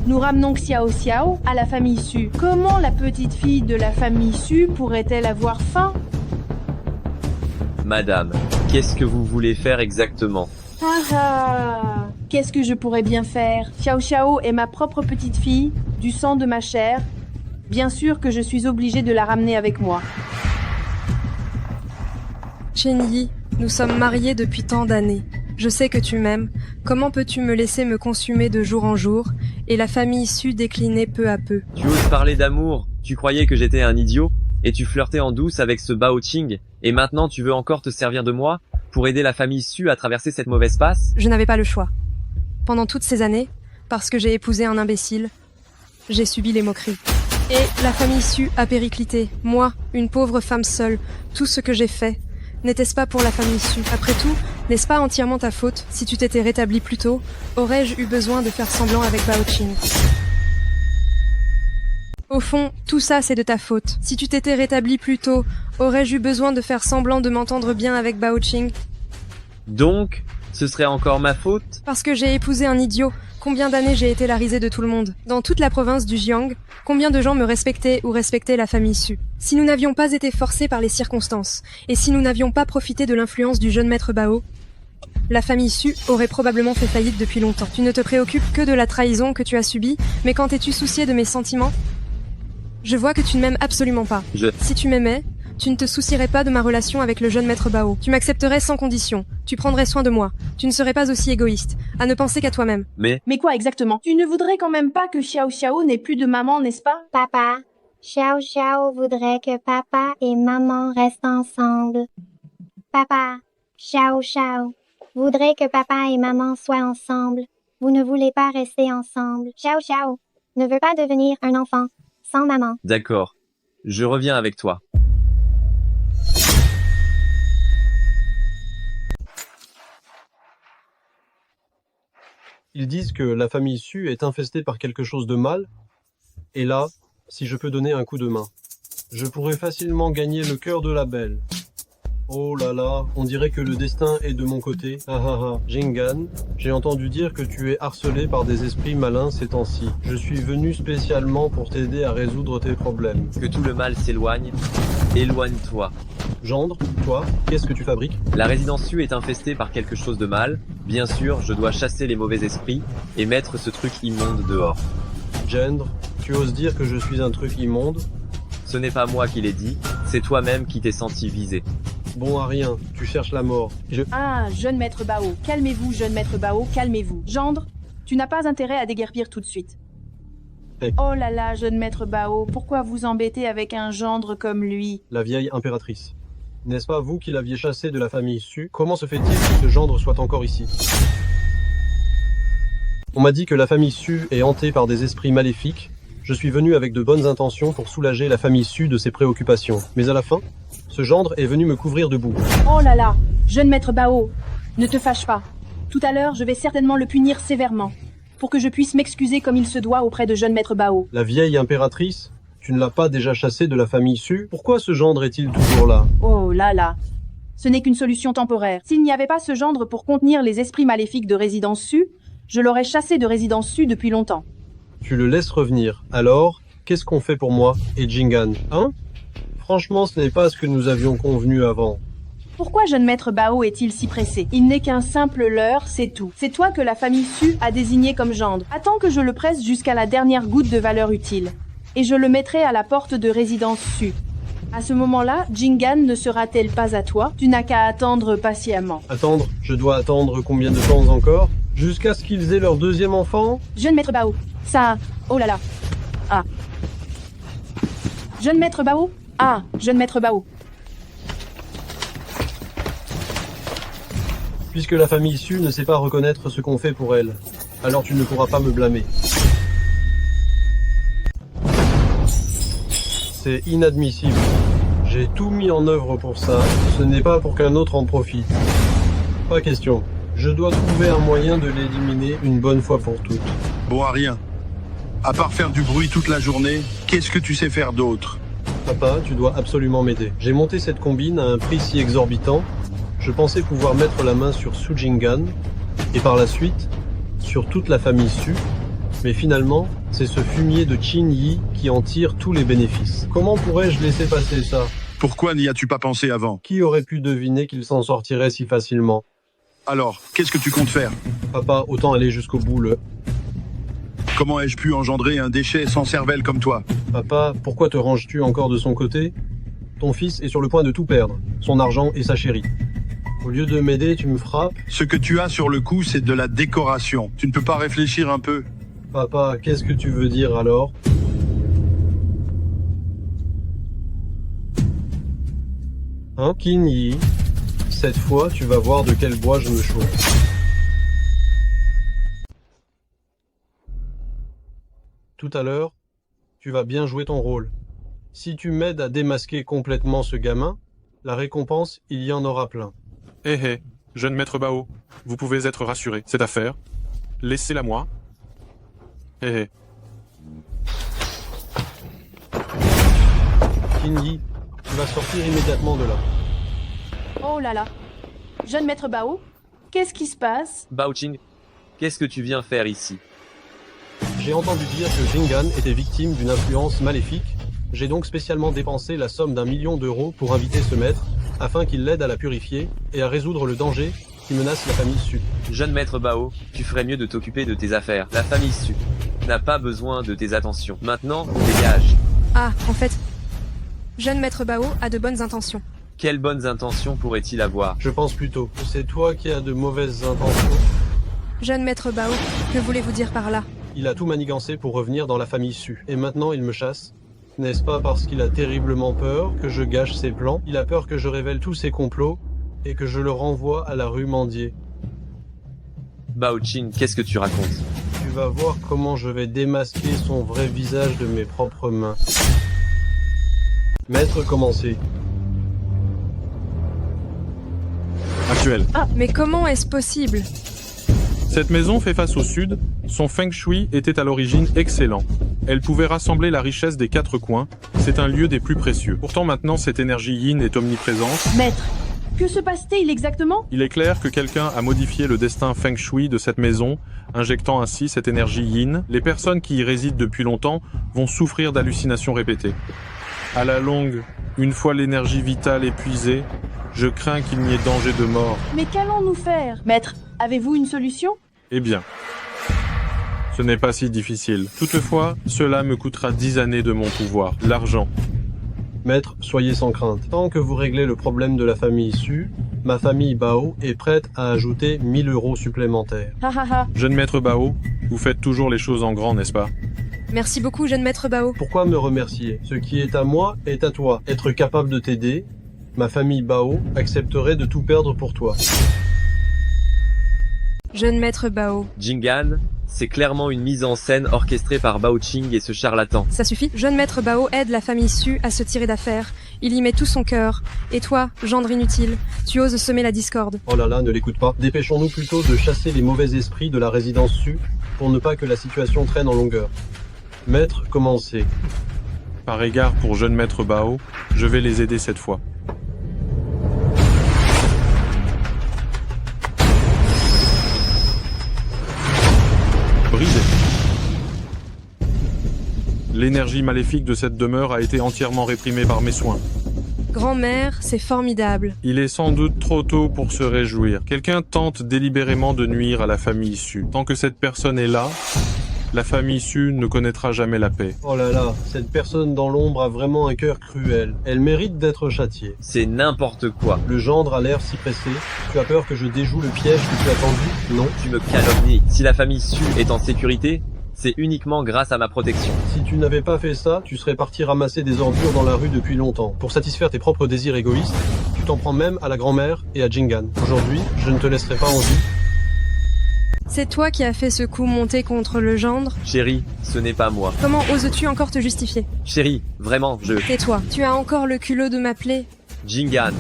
Nous ramenons Xiao Xiao à la famille Su. Comment la petite fille de la famille Su pourrait-elle avoir faim? Madame, qu'est-ce que vous voulez faire exactement? Ah, qu'est-ce que je pourrais bien faire? Xiao Xiao est ma propre petite fille, du sang de ma chair. Bien sûr que je suis obligée de la ramener avec moi. Qin Yi, nous sommes mariés depuis tant d'années. Je sais que tu m'aimes. Comment peux-tu me laisser me consumer de jour en jour et la famille Su décliner peu à peu? Tu oses parler d'amour? Tu croyais que j'étais un idiot? Et tu flirtais en douce avec ce Bao Qing? Et maintenant tu veux encore te servir de moi pour aider la famille Su à traverser cette mauvaise passe? Je n'avais pas le choix. Pendant toutes ces années, parce que j'ai épousé un imbécile, j'ai subi les moqueries. Et la famille Su a périclité. Moi, une pauvre femme seule, tout ce que j'ai fait, n'était-ce pas pour la famille Su? Après tout, n'est-ce pas entièrement ta faute? Si tu t'étais rétabli plus tôt, aurais-je eu besoin de faire semblant avec Bao Qing? Au fond, tout ça c'est de ta faute. Si tu t'étais rétabli plus tôt, aurais-je eu besoin de faire semblant de m'entendre bien avec Bao Qing? Donc, ce serait encore ma faute? Parce que j'ai épousé un idiot. Combien d'années j'ai été la risée de tout le monde? Dans toute la province du Jiang, combien de gens me respectaient ou respectaient la famille Su? Si nous n'avions pas été forcés par les circonstances, et si nous n'avions pas profité de l'influence du jeune maître Bao, la famille Su aurait probablement fait faillite depuis longtemps. Tu ne te préoccupes que de la trahison que tu as subie, mais quand t'es-tu soucié de mes sentiments? Je vois que tu ne m'aimes absolument pas. Si tu m'aimais, tu ne te soucierais pas de ma relation avec le jeune maître Bao. Tu m'accepterais sans condition. Tu prendrais soin de moi. Tu ne serais pas aussi égoïste, à ne penser qu'à toi-même. Mais quoi exactement? Tu ne voudrais quand même pas que Xiao Xiao n'ait plus de maman, n'est-ce pas? Papa, Xiao Xiao voudrait que papa et maman restent ensemble. Papa, Xiao Xiao voudrait que papa et maman soient ensemble. Vous ne voulez pas rester ensemble. Xiao Xiao ne veut pas devenir un enfant sans maman. D'accord. Je reviens avec toi. Ils disent que la famille Su est infestée par quelque chose de mal. Et là, si je peux donner un coup de main, je pourrais facilement gagner le cœur de la belle. Oh là là, on dirait que le destin est de mon côté. Ah ah ah. Jingan, j'ai entendu dire que tu es harcelé par des esprits malins ces temps-ci. Je suis venu spécialement pour t'aider à résoudre tes problèmes. Que tout le mal s'éloigne. Éloigne-toi. Gendre, toi, qu'est-ce que tu fabriques? La résidence Su est infestée par quelque chose de mal. Bien sûr, je dois chasser les mauvais esprits et mettre ce truc immonde dehors. Gendre, tu oses dire que je suis un truc immonde? Ce n'est pas moi qui l'ai dit, c'est toi-même qui t'es senti visé. Bon à rien, tu cherches la mort. Ah, jeune maître Bao, calmez-vous, jeune maître Bao, calmez-vous. Gendre, tu n'as pas intérêt à déguerpir tout de suite. Oh là là, jeune maître Bao, pourquoi vous embêtez avec un gendre comme lui? La vieille impératrice. N'est-ce pas vous qui l'aviez chassé de la famille Su? Comment se fait-il que ce gendre soit encore ici? On m'a dit que la famille Su est hantée par des esprits maléfiques. Je suis venu avec de bonnes intentions pour soulager la famille Su de ses préoccupations. Mais à la fin, ce gendre est venu me couvrir de boue. Oh là là, jeune maître Bao, ne te fâche pas. Tout à l'heure, je vais certainement le punir sévèrement, pour que je puisse m'excuser comme il se doit auprès de jeune maître Bao. La vieille impératrice? Tu ne l'as pas déjà chassé de la famille Su? Pourquoi ce gendre est-il toujours là? Oh là là, ce n'est qu'une solution temporaire. S'il n'y avait pas ce gendre pour contenir les esprits maléfiques de résidence Su, je l'aurais chassé de résidence Su depuis longtemps. Tu le laisses revenir. Alors, qu'est-ce qu'on fait pour moi et Jingan? Hein? Franchement, ce n'est pas ce que nous avions convenu avant. Pourquoi jeune maître Bao est-il si pressé? Il n'est qu'un simple leurre, c'est tout. C'est toi que la famille Su a désigné comme gendre. Attends que je le presse jusqu'à la dernière goutte de valeur utile. Et je le mettrai à la porte de résidence Su. À ce moment-là, Jingan ne sera-t-elle pas à toi? Tu n'as qu'à attendre patiemment. Attendre? Je dois attendre combien de temps encore? Jusqu'à ce qu'ils aient leur deuxième enfant? Jeune maître Bao, ça... Oh là là. Ah. Jeune maître Bao? Ah, jeune maître Bao. Puisque la famille Su ne sait pas reconnaître ce qu'on fait pour elle, alors tu ne pourras pas me blâmer. C'est inadmissible. J'ai tout mis en œuvre pour ça, ce n'est pas pour qu'un autre en profite. Pas question. Je dois trouver un moyen de l'éliminer une bonne fois pour toutes. Bon à rien. À part faire du bruit toute la journée, qu'est-ce que tu sais faire d'autre? Papa, tu dois absolument m'aider. J'ai monté cette combine à un prix si exorbitant, je pensais pouvoir mettre la main sur Su Jingan, et par la suite, sur toute la famille Su, mais finalement, c'est ce fumier de Qin Yi qui en tire tous les bénéfices. Comment pourrais-je laisser passer ça? Pourquoi n'y as-tu pas pensé avant? Qui aurait pu deviner qu'il s'en sortirait si facilement? Alors, qu'est-ce que tu comptes faire? Papa, autant aller jusqu'au bout. Comment ai-je pu engendrer un déchet sans cervelle comme toi? Papa, pourquoi te ranges-tu encore de son côté? Ton fils est sur le point de tout perdre, son argent et sa chérie. Au lieu de m'aider, tu me frappes? Ce que tu as sur le cou, c'est de la décoration. Tu ne peux pas réfléchir un peu? Papa, qu'est-ce que tu veux dire alors? Hein, Qin Yi? Cette fois, tu vas voir de quel bois je me chauffe. tout à l'heure, tu vas bien jouer ton rôle. Si tu m'aides à démasquer complètement ce gamin, la récompense, il y en aura plein. Hé hé, jeune maître Bao, vous pouvez être rassuré, cette affaire, laissez-la moi. Hé hé. Kingi, tu vas sortir immédiatement de là. Oh là là. Jeune maître Bao, qu'est-ce qui se passe? Baoqing, qu'est-ce que tu viens faire ici? J'ai entendu dire que Jingan était victime d'une influence maléfique. J'ai donc spécialement dépensé la somme d'1 million d'euros pour inviter ce maître, afin qu'il l'aide à la purifier et à résoudre le danger qui menace la famille Su. Jeune maître Bao, tu ferais mieux de t'occuper de tes affaires. La famille Su n'a pas besoin de tes attentions. Maintenant, dégage. Ah, en fait, jeune maître Bao a de bonnes intentions. Quelles bonnes intentions pourrait-il avoir? Je pense plutôt que c'est toi qui as de mauvaises intentions. Jeune maître Bao, que voulez-vous dire par là? Il a tout manigancé pour revenir dans la famille Su. Et maintenant il me chasse. N'est-ce pas parce qu'il a terriblement peur que je gâche ses plans? Il a peur que je révèle tous ses complots et que je le renvoie à la rue Mendier. Baoqing, qu'est-ce que tu racontes? Tu vas voir comment je vais démasquer son vrai visage de mes propres mains. Maître, commencez. Actuel. Ah, mais comment est-ce possible? Cette maison fait face au sud, son feng shui était à l'origine excellent. Elle pouvait rassembler la richesse des 4 coins, c'est un lieu des plus précieux. Pourtant maintenant cette énergie yin est omniprésente. Maître, que se passe-t-il exactement? Il est clair que quelqu'un a modifié le destin feng shui de cette maison, injectant ainsi cette énergie yin. Les personnes qui y résident depuis longtemps vont souffrir d'hallucinations répétées. À la longue, une fois l'énergie vitale épuisée, je crains qu'il n'y ait danger de mort. Mais qu'allons-nous faire? Maître, avez-vous une solution? Eh bien, ce n'est pas si difficile. Toutefois, cela me coûtera 10 années de mon pouvoir, l'argent. Maître, soyez sans crainte. Tant que vous réglez le problème de la famille Su, ma famille Bao est prête à ajouter 1000 euros supplémentaires. Ha ha ha. Jeune maître Bao, vous faites toujours les choses en grand, n'est-ce pas? Merci beaucoup, jeune maître Bao. Pourquoi me remercier? Ce qui est à moi est à toi. Être capable de t'aider, ma famille Bao accepterait de tout perdre pour toi. Jeune maître Bao. Jingan, c'est clairement une mise en scène orchestrée par Baoqing et ce charlatan. Ça suffit. Jeune maître Bao aide la famille Su à se tirer d'affaire. Il y met tout son cœur. Et toi, gendre inutile, tu oses semer la discorde. Oh là là, ne l'écoute pas. Dépêchons-nous plutôt de chasser les mauvais esprits de la résidence Su pour ne pas que la situation traîne en longueur. Maître, commencez. Par égard pour jeune maître Bao, je vais les aider cette fois. Brisé. L'énergie maléfique de cette demeure a été entièrement réprimée par mes soins. Grand-mère, c'est formidable. Il est sans doute trop tôt pour se réjouir. Quelqu'un tente délibérément de nuire à la famille Su. Tant que cette personne est là, la famille Su ne connaîtra jamais la paix. Oh là là, cette personne dans l'ombre a vraiment un cœur cruel. Elle mérite d'être châtiée. C'est n'importe quoi. Le gendre a l'air si pressé. Tu as peur que je déjoue le piège que tu as tendu? Non. Tu me calomnies. Si la famille Su est en sécurité, c'est uniquement grâce à ma protection. Si tu n'avais pas fait ça, tu serais parti ramasser des ordures dans la rue depuis longtemps. Pour satisfaire tes propres désirs égoïstes, tu t'en prends même à la grand-mère et à Jingan. Aujourd'hui, je ne te laisserai pas en vie. C'est toi qui as fait ce coup monté contre le gendre? Chérie, ce n'est pas moi. Comment oses-tu encore te justifier? Chérie, vraiment, Tais-toi, tu as encore le culot de m'appeler? Jingan,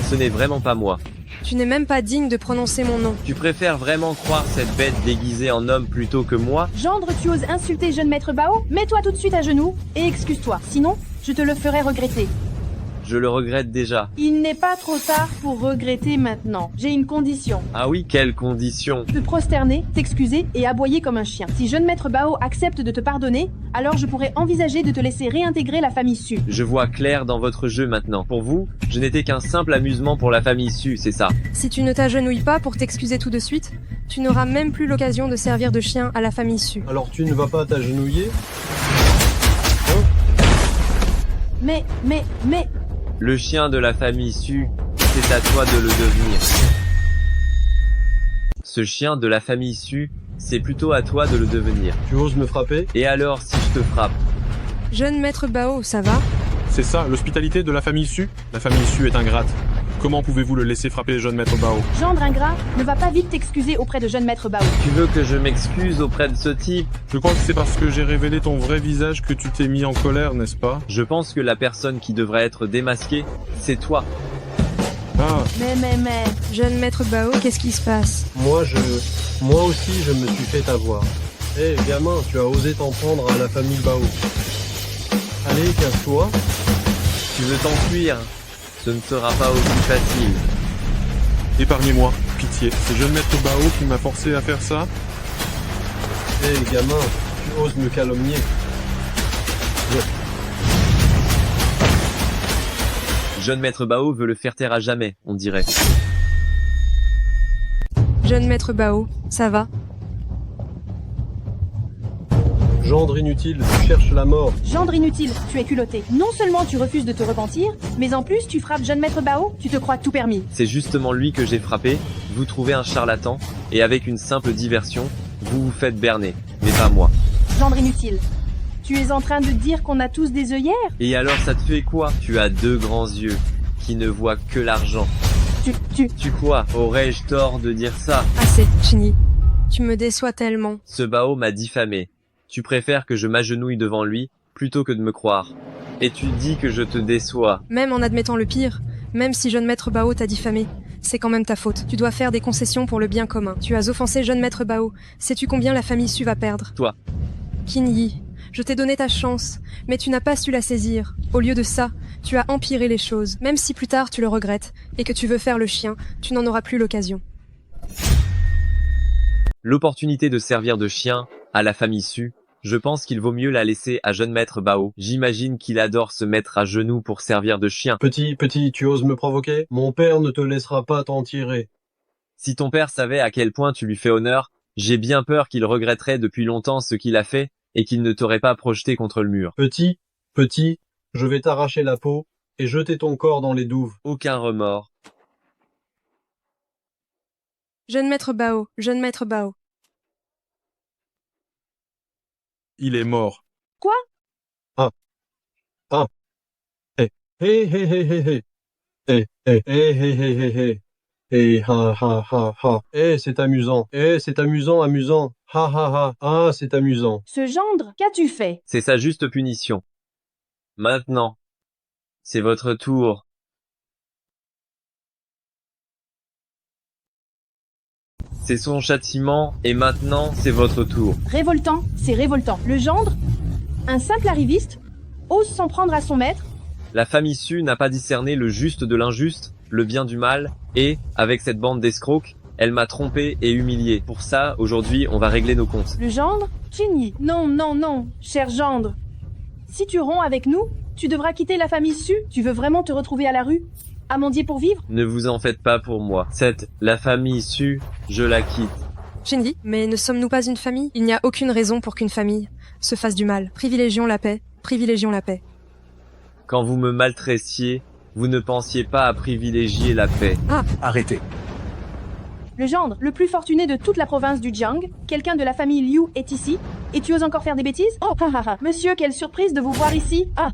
ce n'est vraiment pas moi. Tu n'es même pas digne de prononcer mon nom. Tu préfères vraiment croire cette bête déguisée en homme plutôt que moi? Gendre, tu oses insulter jeune maître Bao? Mets-toi tout de suite à genoux et excuse-toi. Sinon, je te le ferai regretter. Je le regrette déjà. Il n'est pas trop tard pour regretter maintenant. J'ai une condition. Ah oui, quelle condition? Te prosterner, t'excuser et aboyer comme un chien. Si jeune maître Bao accepte de te pardonner, alors je pourrais envisager de te laisser réintégrer la famille Su. Je vois clair dans votre jeu maintenant. Pour vous, je n'étais qu'un simple amusement pour la famille Su, c'est ça? Si tu ne t'agenouilles pas pour t'excuser tout de suite, tu n'auras même plus l'occasion de servir de chien à la famille Su. Alors tu ne vas pas t'agenouiller? Mais... Le chien de la famille Su, c'est à toi de le devenir. Ce chien de la famille Su, c'est plutôt à toi de le devenir. Tu oses me frapper? Et alors si je te frappe? Jeune maître Bao, ça va? C'est ça, l'hospitalité de la famille Su? La famille Su est ingrate. Comment pouvez-vous le laisser frapper jeune maître Bao? Gendre ingrat, ne va pas vite t'excuser auprès de jeune maître Bao. Tu veux que je m'excuse auprès de ce type? Je crois que c'est parce que j'ai révélé ton vrai visage que tu t'es mis en colère, n'est-ce pas? Je pense que la personne qui devrait être démasquée, c'est toi. Ah. Mais... Jeune maître Bao, qu'est-ce qui se passe? Moi aussi, je me suis fait avoir. Hé, gamin, tu as osé t'en prendre à la famille Bao. Allez, casse-toi. Tu veux t'enfuir? Ce ne sera pas aussi facile. Épargnez-moi, pitié. C'est jeune maître Bao qui m'a forcé à faire ça? Hé, gamin, tu oses me calomnier. Jeune maître Bao veut le faire taire à jamais, on dirait. Jeune maître Bao, ça va? Gendre inutile, tu cherches la mort. Gendre inutile, tu es culotté. Non seulement tu refuses de te repentir, mais en plus tu frappes jeune maître Bao, tu te crois tout permis. C'est justement lui que j'ai frappé, vous trouvez un charlatan, et avec une simple diversion, vous vous faites berner, mais pas moi. Gendre inutile, tu es en train de dire qu'on a tous des œillères? Et alors ça te fait quoi? Tu as deux grands yeux, qui ne voient que l'argent. Tu quoi? Aurais-je tort de dire ça? Assez, Shinji. Tu me déçois tellement. Ce Bao m'a diffamé. Tu préfères que je m'agenouille devant lui, plutôt que de me croire. Et tu dis que je te déçois. Même en admettant le pire, même si jeune maître Bao t'a diffamé, c'est quand même ta faute. Tu dois faire des concessions pour le bien commun. Tu as offensé jeune maître Bao. Sais-tu combien la famille Su va perdre? Toi. Qin Yi, je t'ai donné ta chance, mais tu n'as pas su la saisir. Au lieu de ça, tu as empiré les choses. Même si plus tard tu le regrettes, et que tu veux faire le chien, tu n'en auras plus l'occasion. L'opportunité de servir de chien à la famille Su, je pense qu'il vaut mieux la laisser à jeune maître Bao. J'imagine qu'il adore se mettre à genoux pour servir de chien. Petit, tu oses me provoquer? Mon père ne te laissera pas t'en tirer. Si ton père savait à quel point tu lui fais honneur, j'ai bien peur qu'il regretterait depuis longtemps ce qu'il a fait, et qu'il ne t'aurait pas projeté contre le mur. Petit, je vais t'arracher la peau, et jeter ton corps dans les douves. Aucun remords. Jeune maître Bao, jeune maître Bao. Il est mort. Quoi? C'est amusant. Amusant. Ah, c'est amusant. Ce gendre, qu'as-tu fait? C'est sa juste punition. Maintenant, c'est votre tour. C'est son châtiment, et maintenant, c'est votre tour. Révoltant, c'est révoltant. Le gendre, un simple arriviste, ose s'en prendre à son maître. La famille Su n'a pas discerné le juste de l'injuste, le bien du mal, et, avec cette bande d'escrocs, elle m'a trompé et humilié. Pour ça, aujourd'hui, on va régler nos comptes. Le gendre? Qin Yi. Non, cher gendre. Si tu romps avec nous, tu devras quitter la famille Su. Tu veux vraiment te retrouver à la rue? À mendier pour vivre? Ne vous en faites pas pour moi. La famille Su, je la quitte. Shinji, mais ne sommes-nous pas une famille? Il n'y a aucune raison pour qu'une famille se fasse du mal. Privilégions la paix, privilégions la paix. Quand vous me maltraissiez, vous ne pensiez pas à privilégier la paix. Ah! Arrêtez. Le gendre, le plus fortuné de toute la province du Jiang, quelqu'un de la famille Liu est ici, et tu oses encore faire des bêtises? Oh, monsieur, quelle surprise de vous voir ici! Ah!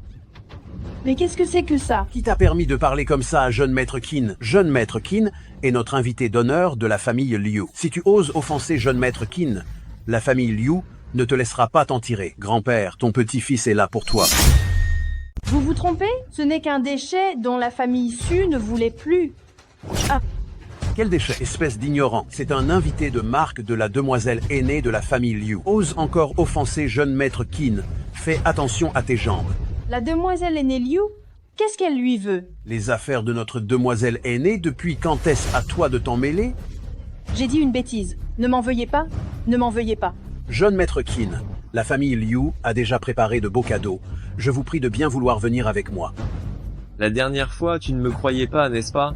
Mais qu'est-ce que c'est que ça? Qui t'a permis de parler comme ça à jeune maître Qin? Jeune maître Qin est notre invité d'honneur de la famille Liu. Si tu oses offenser jeune maître Qin, la famille Liu ne te laissera pas t'en tirer. Grand-père, ton petit-fils est là pour toi. Vous vous trompez? Ce n'est qu'un déchet dont la famille Su ne voulait plus. Ah! Quel déchet, espèce d'ignorant. C'est un invité de marque de la demoiselle aînée de la famille Liu. Ose encore offenser jeune maître Qin. Fais attention à tes jambes. La demoiselle aînée Liu? Qu'est-ce qu'elle lui veut? Les affaires de notre demoiselle aînée, depuis quand est-ce à toi de t'en mêler? J'ai dit une bêtise. Ne m'en veuillez pas. Ne m'en veuillez pas. Jeune maître Qin, la famille Liu a déjà préparé de beaux cadeaux. Je vous prie de bien vouloir venir avec moi. La dernière fois, tu ne me croyais pas, n'est-ce pas?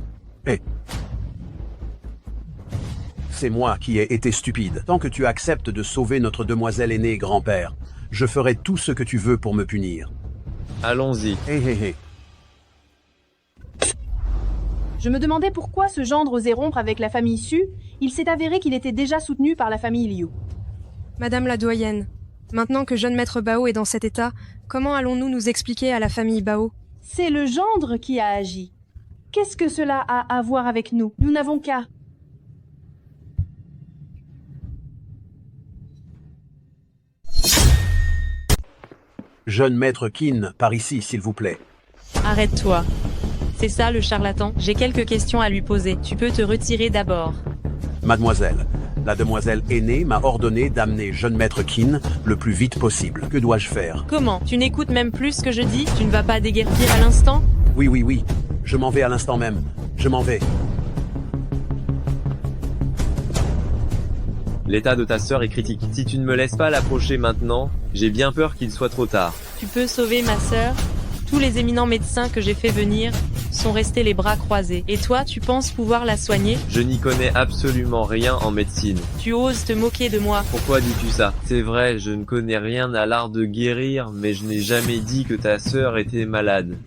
C'est moi qui ai été stupide. Tant que tu acceptes de sauver notre demoiselle aînée, grand-père, je ferai tout ce que tu veux pour me punir. Allons-y. Je me demandais pourquoi ce gendre osait rompre avec la famille Su. Il s'est avéré qu'il était déjà soutenu par la famille Liu. Madame la doyenne, maintenant que jeune maître Bao est dans cet état, comment allons-nous nous expliquer à la famille Bao? C'est le gendre qui a agi. Qu'est-ce que cela a à voir avec nous? Nous n'avons qu'à... Jeune maître Keane, par ici, s'il vous plaît. Arrête-toi. C'est ça le charlatan? J'ai quelques questions à lui poser. Tu peux te retirer d'abord. Mademoiselle, la demoiselle aînée m'a ordonné d'amener jeune maître Keane le plus vite possible. Que dois-je faire? Comment? Tu n'écoutes même plus ce que je dis? Tu ne vas pas déguerpir à l'instant? Oui. Je m'en vais à l'instant même. Je m'en vais. L'état de ta sœur est critique. Si tu ne me laisses pas l'approcher maintenant, j'ai bien peur qu'il soit trop tard. Tu peux sauver ma sœur? Tous les éminents médecins que j'ai fait venir sont restés les bras croisés. Et toi, tu penses pouvoir la soigner? Je n'y connais absolument rien en médecine. Tu oses te moquer de moi? Pourquoi dis-tu ça? C'est vrai, je ne connais rien à l'art de guérir, mais je n'ai jamais dit que ta sœur était malade.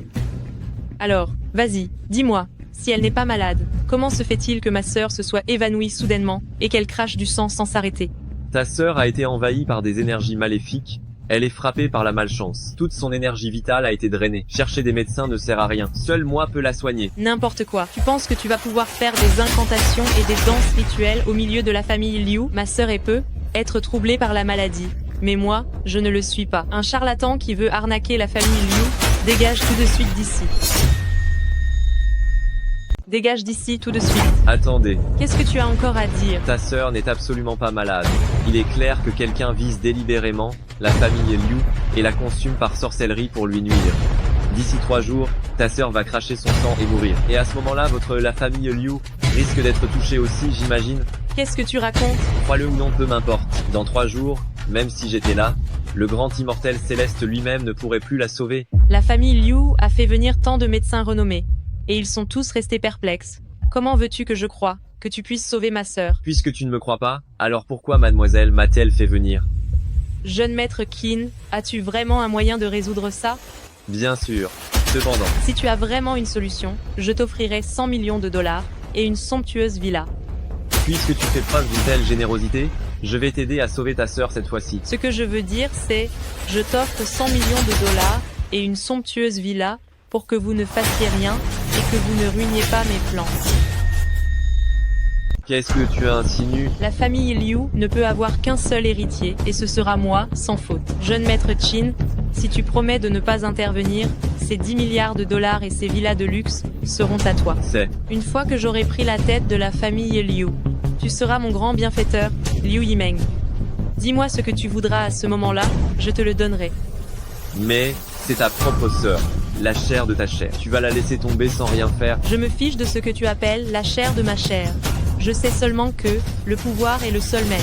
Alors, vas-y, dis-moi, si elle n'est pas malade, comment se fait-il que ma sœur se soit évanouie soudainement et qu'elle crache du sang sans s'arrêter? Ta sœur a été envahie par des énergies maléfiques. Elle est frappée par la malchance. Toute son énergie vitale a été drainée. Chercher des médecins ne sert à rien. Seul moi peux la soigner. N'importe quoi. Tu penses que tu vas pouvoir faire des incantations et des danses rituelles au milieu de la famille Liu? Ma sœur peut être troublée par la maladie. Mais moi, je ne le suis pas. Un charlatan qui veut arnaquer la famille Liu, dégage tout de suite d'ici. Dégage d'ici tout de suite. Attendez. Qu'est-ce que tu as encore à dire? Ta sœur n'est absolument pas malade. Il est clair que quelqu'un vise délibérément la famille Liu et la consume par sorcellerie pour lui nuire. D'ici 3 jours, ta sœur va cracher son sang et mourir. Et à ce moment-là, la famille Liu risque d'être touchée aussi, j'imagine. Qu'est-ce que tu racontes? Crois-le ou non, peu m'importe. Dans 3 jours, même si j'étais là, le grand immortel céleste lui-même ne pourrait plus la sauver. La famille Liu a fait venir tant de médecins renommés. Et ils sont tous restés perplexes. Comment veux-tu que je croie que tu puisses sauver ma sœur? Puisque tu ne me crois pas, alors pourquoi mademoiselle m'a-t-elle fait venir? Jeune maître Keane, as-tu vraiment un moyen de résoudre ça? Bien sûr. Cependant, si tu as vraiment une solution, je t'offrirai 100 millions de dollars et une somptueuse villa. Puisque tu fais preuve d'une telle générosité, je vais t'aider à sauver ta sœur cette fois-ci. Ce que je veux dire, c'est, je t'offre 100 millions de dollars et une somptueuse villa pour que vous ne fassiez rien et que vous ne ruiniez pas mes plans. Qu'est-ce que tu insinues? La famille Liu ne peut avoir qu'un seul héritier, et ce sera moi, sans faute. Jeune maître Qin, si tu promets de ne pas intervenir, ces 10 milliards de dollars et ces villas de luxe seront à toi. C'est. Une fois que j'aurai pris la tête de la famille Liu, tu seras mon grand bienfaiteur, Liu Yimeng. Dis-moi ce que tu voudras à ce moment-là, je te le donnerai. Mais c'est ta propre sœur, la chair de ta chair. Tu vas la laisser tomber sans rien faire? Je me fiche de ce que tu appelles la chair de ma chair. Je sais seulement que le pouvoir est le seul maître.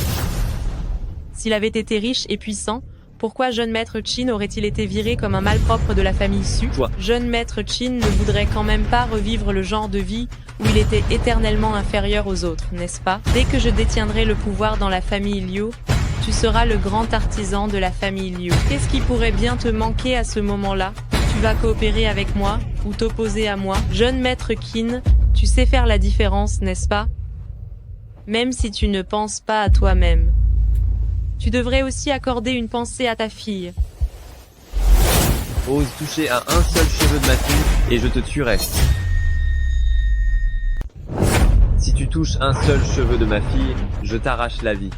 S'il avait été riche et puissant, pourquoi jeune maître Qin aurait-il été viré comme un malpropre de la famille Su? Jeune maître Qin ne voudrait quand même pas revivre le genre de vie où il était éternellement inférieur aux autres, n'est-ce pas? Dès que je détiendrai le pouvoir dans la famille Liu, tu seras le grand artisan de la famille Liu. Qu'est-ce qui pourrait bien te manquer à ce moment-là? Tu vas coopérer avec moi ou t'opposer à moi? Jeune maître Qin, tu sais faire la différence, n'est-ce pas? Même si tu ne penses pas à toi-même. Tu devrais aussi accorder une pensée à ta fille. Ose toucher à un seul cheveu de ma fille et je te tuerai. Si tu touches un seul cheveu de ma fille, je t'arrache la vie.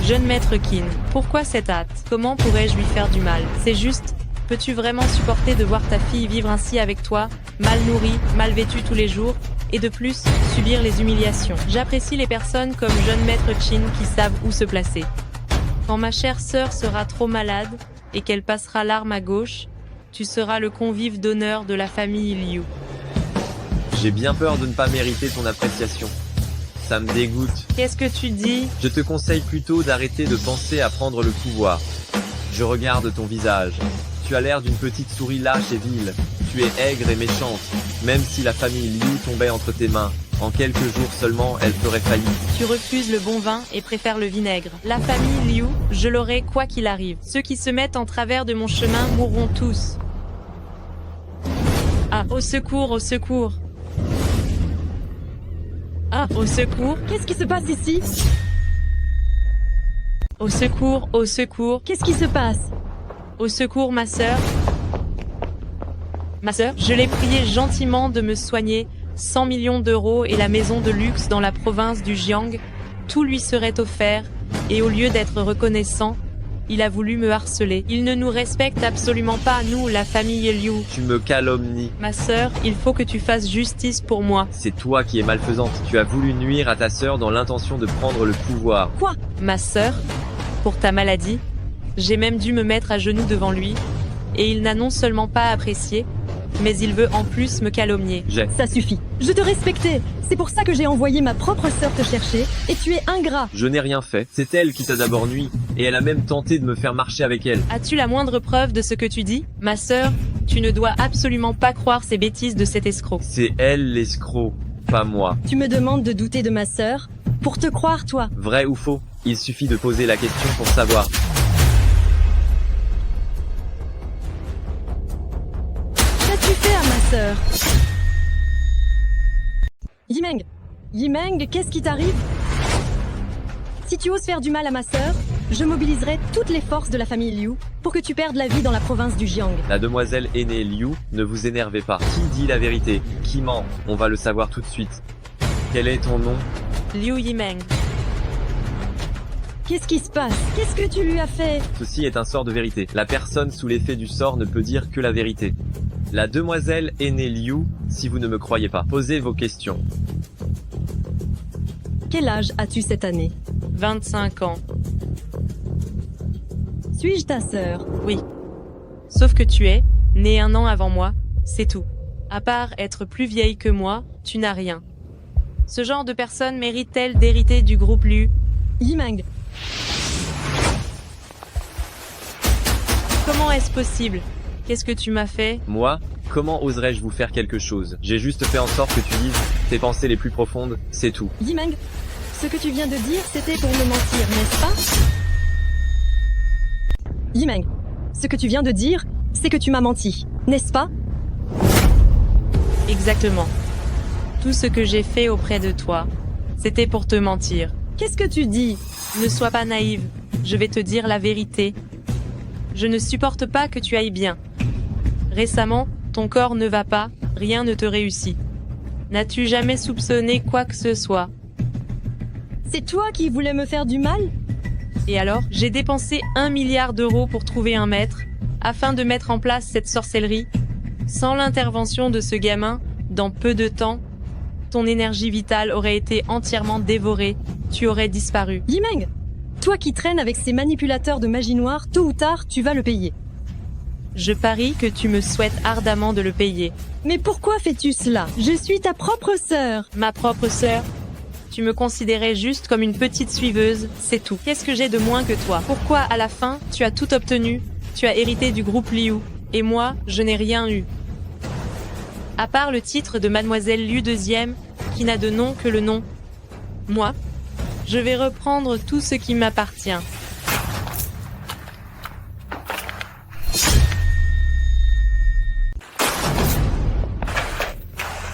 Jeune maître Qin, pourquoi cette hâte? Comment pourrais-je lui faire du mal? C'est juste, peux-tu vraiment supporter de voir ta fille vivre ainsi avec toi, mal nourrie, mal vêtue tous les jours, et de plus, subir les humiliations? J'apprécie les personnes comme jeune maître Qin qui savent où se placer. Quand ma chère sœur sera trop malade, et qu'elle passera l'arme à gauche, tu seras le convive d'honneur de la famille Liu. J'ai bien peur de ne pas mériter ton appréciation. Ça me dégoûte. Qu'est-ce que tu dis? Je te conseille plutôt d'arrêter de penser à prendre le pouvoir. Je regarde ton visage. Tu as l'air d'une petite souris lâche et vile. Tu es aigre et méchante. Même si la famille Liu tombait entre tes mains, en quelques jours seulement, elle ferait faillite. Tu refuses le bon vin et préfères le vinaigre. La famille Liu, je l'aurai quoi qu'il arrive. Ceux qui se mettent en travers de mon chemin mourront tous. Ah, au secours, au secours! Ah, au secours! Qu'est-ce qui se passe ici? Au secours, au secours! Qu'est-ce qui se passe? Au secours, ma sœur! Ma sœur, je l'ai prié gentiment de me soigner, 100 millions d'euros et la maison de luxe dans la province du Jiang, tout lui serait offert, et au lieu d'être reconnaissant, il a voulu me harceler. Il ne nous respecte absolument pas, nous, la famille Liu. Tu me calomnies. Ma sœur, il faut que tu fasses justice pour moi. C'est toi qui es malfaisante. Tu as voulu nuire à ta sœur dans l'intention de prendre le pouvoir. Quoi? Ma sœur? Pour ta maladie? J'ai même dû me mettre à genoux devant lui, et il n'a non seulement pas apprécié, mais il veut en plus me calomnier. Ça suffit. Je te respectais. C'est pour ça que j'ai envoyé ma propre sœur te chercher, et tu es ingrat. Je n'ai rien fait. C'est elle qui t'a d'abord nui, et elle a même tenté de me faire marcher avec elle. As-tu la moindre preuve de ce que tu dis? Ma sœur, tu ne dois absolument pas croire ces bêtises de cet escroc. C'est elle l'escroc, pas moi. Tu me demandes de douter de ma sœur? Pour te croire, toi? Vrai ou faux? Il suffit de poser la question pour savoir. Qu'as-tu fait à ma sœur? Yimeng! Yimeng, qu'est-ce qui t'arrive? Si tu oses faire du mal à ma sœur, je mobiliserai toutes les forces de la famille Liu pour que tu perdes la vie dans la province du Jiang. La demoiselle aînée Liu, ne vous énervez pas. Qui dit la vérité? Qui ment? On va le savoir tout de suite. Quel est ton nom? Liu Yimeng. Qu'est-ce qui se passe? Qu'est-ce que tu lui as fait? Ceci est un sort de vérité. La personne sous l'effet du sort ne peut dire que la vérité. La demoiselle aînée Liu, si vous ne me croyez pas, posez vos questions. Quel âge as-tu cette année? 25 ans. Suis-je ta sœur? Oui. Sauf que tu es, née 1 an avant moi, c'est tout. À part être plus vieille que moi, tu n'as rien. Ce genre de personne mérite-t-elle d'hériter du groupe Liu? Yimeng. Comment est-ce possible? Qu'est-ce que tu m'as fait? Moi? Comment oserais-je vous faire quelque chose? J'ai juste fait en sorte que tu dises tes pensées les plus profondes, c'est tout. Yimeng, ce que tu viens de dire, c'était pour me mentir, n'est-ce pas? Yimeng, ce que tu viens de dire, c'est que tu m'as menti, n'est-ce pas? Exactement. Tout ce que j'ai fait auprès de toi, c'était pour te mentir. Qu'est-ce que tu dis? Ne sois pas naïve, je vais te dire la vérité. Je ne supporte pas que tu ailles bien. Récemment, ton corps ne va pas, rien ne te réussit. N'as-tu jamais soupçonné quoi que ce soit? C'est toi qui voulais me faire du mal? Et alors, j'ai dépensé 1 milliard d'euros pour trouver un maître, afin de mettre en place cette sorcellerie. Sans l'intervention de ce gamin, dans peu de temps, ton énergie vitale aurait été entièrement dévorée, tu aurais disparu. Yimeng, toi qui traînes avec ces manipulateurs de magie noire, tôt ou tard, tu vas le payer. Je parie que tu me souhaites ardemment de le payer. Mais pourquoi fais-tu cela? Je suis ta propre sœur. Ma propre sœur? Tu me considérais juste comme une petite suiveuse, c'est tout. Qu'est-ce que j'ai de moins que toi? Pourquoi, à la fin, tu as tout obtenu? Tu as hérité du groupe Liu. Et moi, je n'ai rien eu. À part le titre de Mademoiselle Liu II, qui n'a de nom que le nom. Moi, je vais reprendre tout ce qui m'appartient.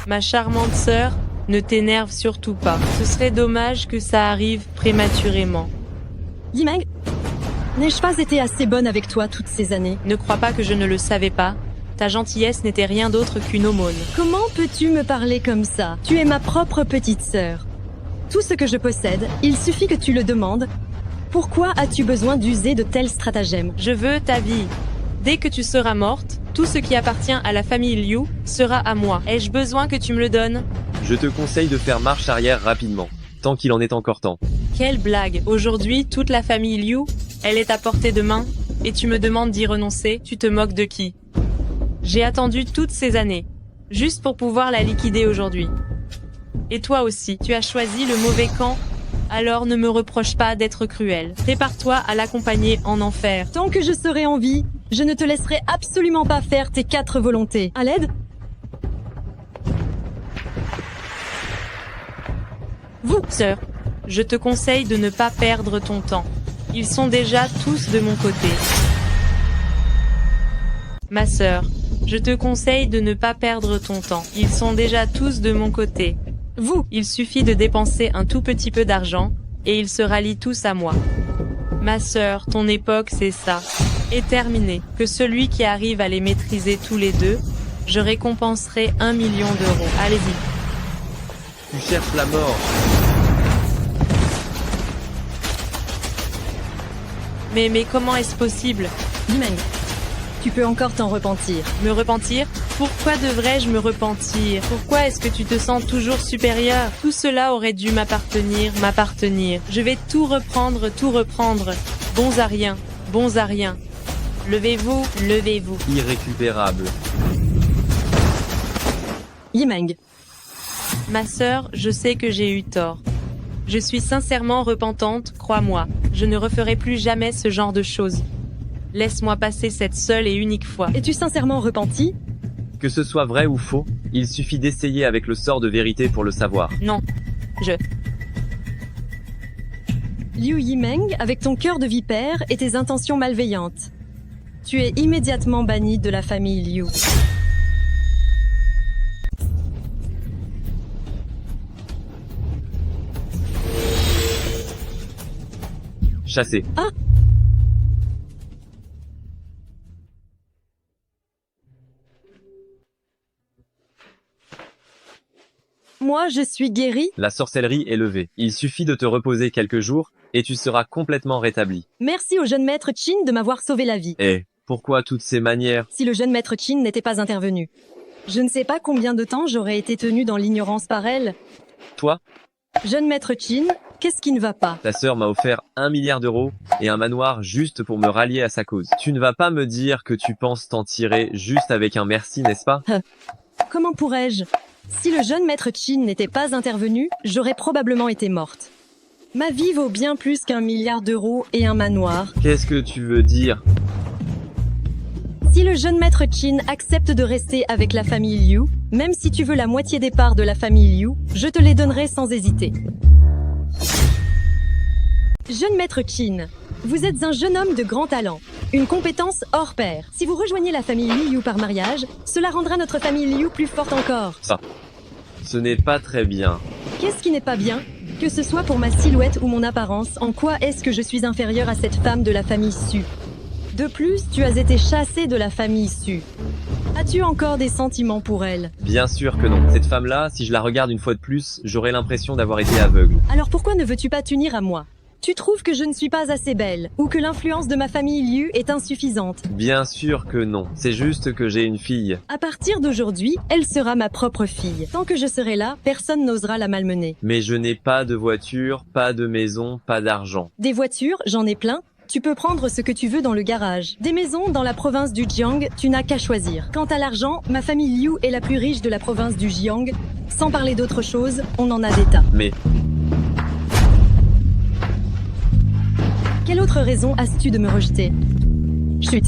Ma charmante sœur, ne t'énerve surtout pas. Ce serait dommage que ça arrive prématurément. Yimeng, n'ai-je pas été assez bonne avec toi toutes ces années? Ne crois pas que je ne le savais pas. Ta gentillesse n'était rien d'autre qu'une aumône. Comment peux-tu me parler comme ça? Tu es ma propre petite sœur. Tout ce que je possède, il suffit que tu le demandes. Pourquoi as-tu besoin d'user de tels stratagèmes? Je veux ta vie. Dès que tu seras morte, tout ce qui appartient à la famille Liu sera à moi. Ai-je besoin que tu me le donnes? Je te conseille de faire marche arrière rapidement, tant qu'il en est encore temps. Quelle blague! Aujourd'hui, toute la famille Liu, elle est à portée de main, et tu me demandes d'y renoncer, tu te moques de qui? J'ai attendu toutes ces années, juste pour pouvoir la liquider aujourd'hui. Et toi aussi, tu as choisi le mauvais camp, alors ne me reproche pas d'être cruel. Prépare-toi à l'accompagner en enfer. Tant que je serai en vie, je ne te laisserai absolument pas faire tes 4 volontés. À l'aide? Vous, sœur, je te conseille de ne pas perdre ton temps. Ils sont déjà tous de mon côté. Ma sœur, je te conseille de ne pas perdre ton temps. Ils sont déjà tous de mon côté. Vous, il suffit de dépenser un tout petit peu d'argent, et ils se rallient tous à moi. Ma sœur, ton époque, c'est ça. Est terminé. Que celui qui arrive à les maîtriser tous les deux, je récompenserai 1 million d'euros. Allez-y. Tu cherches la mort. Mais comment est-ce possible? Yimeng, tu peux encore t'en repentir. Me repentir? Pourquoi devrais-je me repentir? Pourquoi est-ce que tu te sens toujours supérieur? Tout cela aurait dû m'appartenir. Je vais tout reprendre. Bons à rien. Levez-vous. Irrécupérable. Yimeng, Ma sœur, je sais que j'ai eu tort. Je suis sincèrement repentante, crois-moi. Je ne referai plus jamais ce genre de choses. Laisse-moi passer cette seule et unique fois. es-tu sincèrement repenti? Que ce soit vrai ou faux, il suffit d'essayer avec le sort de vérité pour le savoir. Non. Liu Yimeng, avec ton cœur de vipère et tes intentions malveillantes. Tu es immédiatement banni de la famille Liu. Chassé. Ah! Moi, je suis guéri. La sorcellerie est levée. Il suffit de te reposer quelques jours, et tu seras complètement rétabli. Merci au jeune maître Qin de m'avoir sauvé la vie. Eh, pourquoi toutes ces manières? Si le jeune maître Qin n'était pas intervenu. Je ne sais pas combien de temps j'aurais été tenu dans l'ignorance par elle. Toi? Jeune maître Qin, qu'est-ce qui ne va pas? Ta sœur m'a offert 1 milliard d'euros et un manoir juste pour me rallier à sa cause. Tu ne vas pas me dire que tu penses t'en tirer juste avec un merci, n'est-ce pas? Comment pourrais-je? Si le jeune maître Qin n'était pas intervenu, j'aurais probablement été morte. Ma vie vaut bien plus qu'1 milliard d'euros et un manoir. Qu'est-ce que tu veux dire? Si le jeune maître Qin accepte de rester avec la famille Liu, même si tu veux la moitié des parts de la famille Liu, je te les donnerai sans hésiter. Jeune maître Qin, vous êtes un jeune homme de grand talent, une compétence hors pair. Si vous rejoignez la famille Liu par mariage, cela rendra notre famille Liu plus forte encore. Ça, ce n'est pas très bien. Qu'est-ce qui n'est pas bien? Que ce soit pour ma silhouette ou mon apparence, en quoi est-ce que je suis inférieure à cette femme de la famille Su? De plus, tu as été chassée de la famille Su. As-tu encore des sentiments pour elle? Bien sûr que non. Cette femme-là, si je la regarde une fois de plus, j'aurai l'impression d'avoir été aveugle. Alors pourquoi ne veux-tu pas t'unir à moi? Tu trouves que je ne suis pas assez belle, ou que l'influence de ma famille Liu est insuffisante? Bien sûr que non. C'est juste que j'ai une fille. À partir d'aujourd'hui, elle sera ma propre fille. Tant que je serai là, personne n'osera la malmener. Mais je n'ai pas de voiture, pas de maison, pas d'argent. Des voitures, j'en ai plein. Tu peux prendre ce que tu veux dans le garage. Des maisons dans la province du Jiang, tu n'as qu'à choisir. Quant à l'argent, ma famille Liu est la plus riche de la province du Jiang. Sans parler d'autre chose, on en a des tas. Mais... Quelle autre raison as-tu de me rejeter? Chut.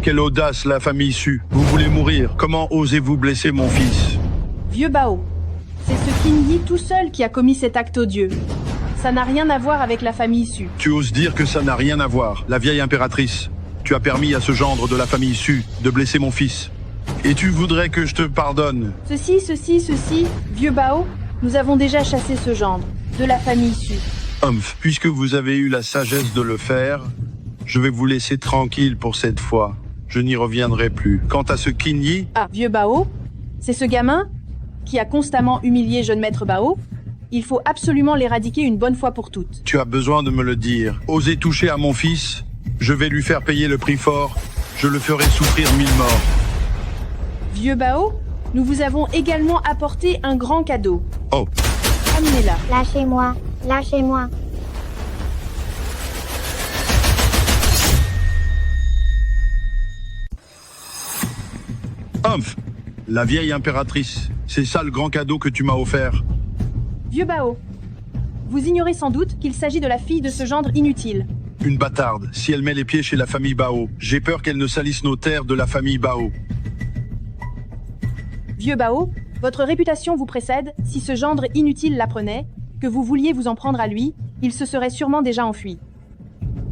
Quelle audace, la famille Su. Vous voulez mourir. Comment osez-vous blesser mon fils? Vieux Bao, c'est ce Qin Yi tout seul qui a commis cet acte odieux. Ça n'a rien à voir avec la famille Su. Tu oses dire que ça n'a rien à voir. La vieille impératrice. Tu as permis à ce gendre de la famille Su de blesser mon fils. Et tu voudrais que je te pardonne? Ceci, vieux Bao, nous avons déjà chassé ce gendre, de la famille Su. Puisque vous avez eu la sagesse de le faire, je vais vous laisser tranquille pour cette fois. Je n'y reviendrai plus. Quant à ce Qin Yi... Ah, vieux Bao, c'est ce gamin qui a constamment humilié jeune maître Bao. Il faut absolument l'éradiquer une bonne fois pour toutes. Tu as besoin de me le dire. Osez toucher à mon fils, je vais lui faire payer le prix fort. Je le ferai souffrir 1000 morts. Vieux Bao, nous vous avons également apporté un grand cadeau. Oh. Amenez-la. Lâchez-moi, lâchez-moi. La vieille impératrice. C'est ça le grand cadeau que tu m'as offert. Vieux Bao, vous ignorez sans doute qu'il s'agit de la fille de ce gendre inutile. Une bâtarde. Si elle met les pieds chez la famille Bao, j'ai peur qu'elle ne salisse nos terres de la famille Bao. Vieux Bao, votre réputation vous précède. Si ce gendre inutile l'apprenait, que vous vouliez vous en prendre à lui, il se serait sûrement déjà enfui.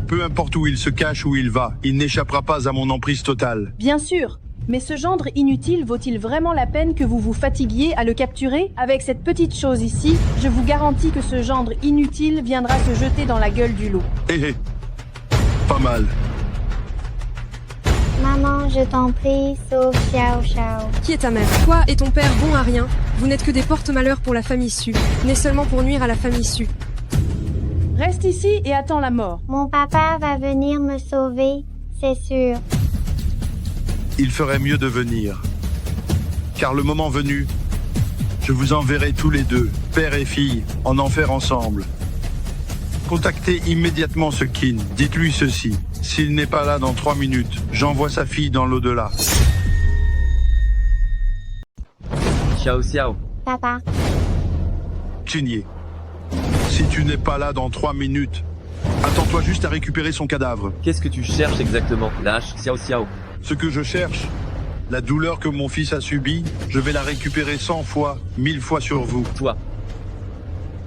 Peu importe où il se cache, où il va, il n'échappera pas à mon emprise totale. Bien sûr, mais ce gendre inutile vaut-il vraiment la peine que vous vous fatiguiez à le capturer? Avec cette petite chose ici, je vous garantis que ce gendre inutile viendra se jeter dans la gueule du loup. Pas mal. Maman, je t'en prie, sauve Xiao Xiao. Qui est ta mère? Toi et ton père bons à rien. Vous n'êtes que des porte-malheurs pour la famille Su, nés seulement pour nuire à la famille Su. Reste ici et attends la mort. Mon papa va venir me sauver, c'est sûr. Il ferait mieux de venir. Car le moment venu, je vous enverrai tous les deux, père et fille, en enfer ensemble. Contactez immédiatement ce Qin. Dites-lui ceci. S'il n'est pas là dans 3 minutes, j'envoie sa fille dans l'au-delà. Xiao Xiao. Papa, Qinye, si tu n'es pas là dans 3 minutes, attends-toi juste à récupérer son cadavre. Qu'est-ce que tu cherches exactement? Lâche, Xiao Xiao. Ce que je cherche, la douleur que mon fils a subie, je vais la récupérer 100 fois, 1000 fois sur vous. Toi.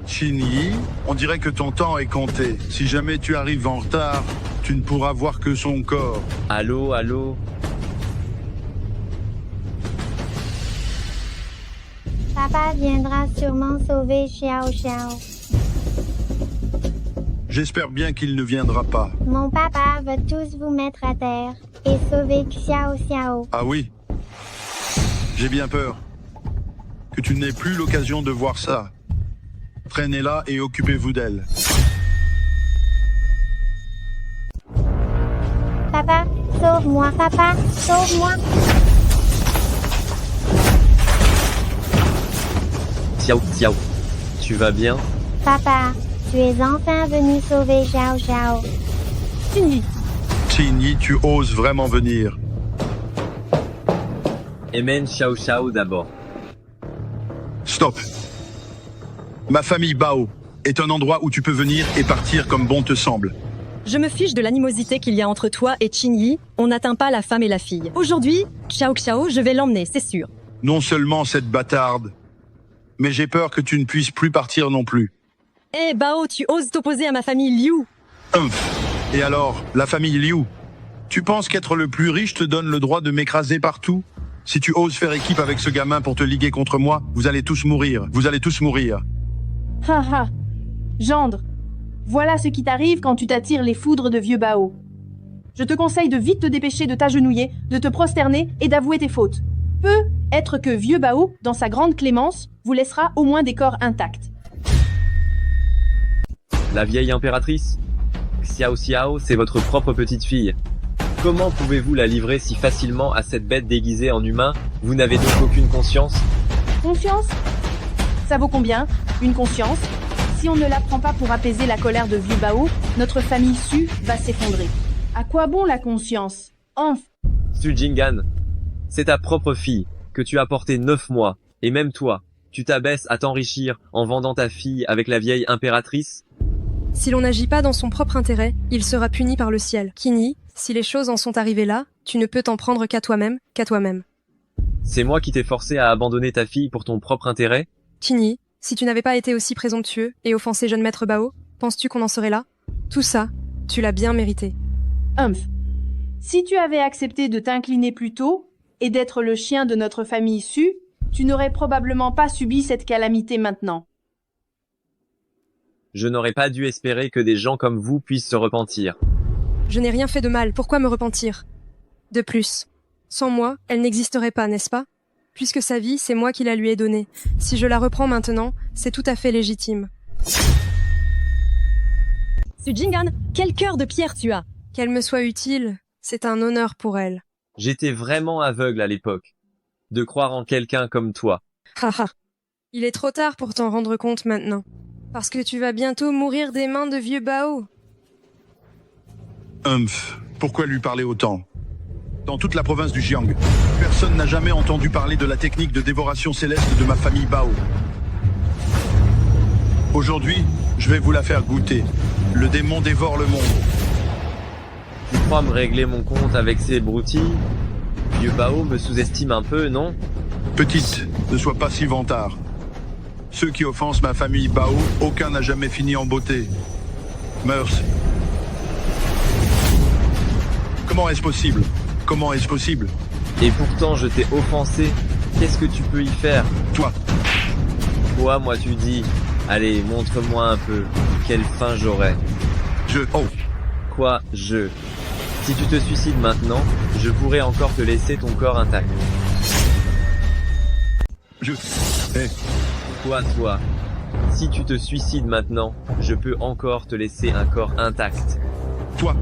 Qinye, on dirait que ton temps est compté. Si jamais tu arrives en retard, tu ne pourras voir que son corps. Allô, allô? papa viendra sûrement sauver Xiao Xiao. J'espère bien qu'il ne viendra pas. Mon papa va tous vous mettre à terre et sauver Xiao Xiao. Ah oui? J'ai bien peur que tu n'aies plus l'occasion de voir ça. Traînez-la et occupez-vous d'elle. Papa, sauve-moi, papa, sauve-moi. Xiao Xiao, tu vas bien? Papa, tu es enfin venu sauver Xiao Xiao. Qinye, tu oses vraiment venir. Emmène Xiao Xiao d'abord. Stop. Ma famille Bao est un endroit où tu peux venir et partir comme bon te semble. Je me fiche de l'animosité qu'il y a entre toi et Qinye, on n'atteint pas la femme et la fille. Aujourd'hui, Xiao Xiao, je vais l'emmener, c'est sûr. Non seulement cette bâtarde, mais j'ai peur que tu ne puisses plus partir non plus. Eh Bao, tu oses t'opposer à ma famille Liu? Et alors, la famille Liu, tu penses qu'être le plus riche te donne le droit de m'écraser partout? Si tu oses faire équipe avec ce gamin pour te liguer contre moi, vous allez tous mourir. Vous allez tous mourir. Haha. Gendre, voilà ce qui t'arrive quand tu t'attires les foudres de vieux Bao. Je te conseille de vite te dépêcher de t'agenouiller, de te prosterner et d'avouer tes fautes. Peut-être que vieux Bao, dans sa grande clémence, vous laissera au moins des corps intacts. La vieille impératrice? Xiao Xiao, c'est votre propre petite fille. Comment pouvez-vous la livrer si facilement à cette bête déguisée en humain? Vous n'avez donc aucune conscience? Conscience? Ça vaut combien, une conscience? Si on ne la prend pas pour apaiser la colère de vieux Bao, notre famille Su va s'effondrer. À quoi bon la conscience? Su Jingan, c'est ta propre fille, que tu as portée 9 mois, et même toi, tu t'abaisses à t'enrichir en vendant ta fille avec la vieille impératrice? Si l'on n'agit pas dans son propre intérêt, il sera puni par le ciel. Qinye, si les choses en sont arrivées là, tu ne peux t'en prendre qu'à toi-même, qu'à toi-même. C'est moi qui t'ai forcé à abandonner ta fille pour ton propre intérêt? Qinye, si tu n'avais pas été aussi présomptueux et offensé jeune maître Bao, penses-tu qu'on en serait là? Tout ça, tu l'as bien mérité. Si tu avais accepté de t'incliner plus tôt et d'être le chien de notre famille Su, tu n'aurais probablement pas subi cette calamité maintenant. Je n'aurais pas dû espérer que des gens comme vous puissent se repentir. Je n'ai rien fait de mal, pourquoi me repentir? De plus, sans moi, elle n'existerait pas, n'est-ce pas? Puisque sa vie, c'est moi qui la lui ai donnée. Si je la reprends maintenant, c'est tout à fait légitime. Su Jingan, quel cœur de pierre tu as! Qu'elle me soit utile, c'est un honneur pour elle. J'étais vraiment aveugle à l'époque. De croire en quelqu'un comme toi. Haha. Il est trop tard pour t'en rendre compte maintenant. Parce que tu vas bientôt mourir des mains de vieux Bao. Pourquoi lui parler autant? Dans toute la province du Jiang, personne n'a jamais entendu parler de la technique de dévoration céleste de ma famille Bao. Aujourd'hui, je vais vous la faire goûter. Le démon dévore le monde. Tu crois me régler mon compte avec ces broutilles? Vieux Bao me sous-estime un peu, non? Petite, ne sois pas si vantard. Ceux qui offensent ma famille Bao, aucun n'a jamais fini en beauté. Mœurs. Comment est-ce possible? Comment est-ce possible? Et pourtant je t'ai offensé. Qu'est-ce que tu peux y faire? Toi. Quoi, moi tu dis? Allez, montre-moi un peu. Quelle fin j'aurai. Oh. Quoi, je? Si tu te suicides maintenant, je pourrais encore te laisser ton corps intact. Toi. Si tu te suicides maintenant, je peux encore te laisser un corps intact. Toi,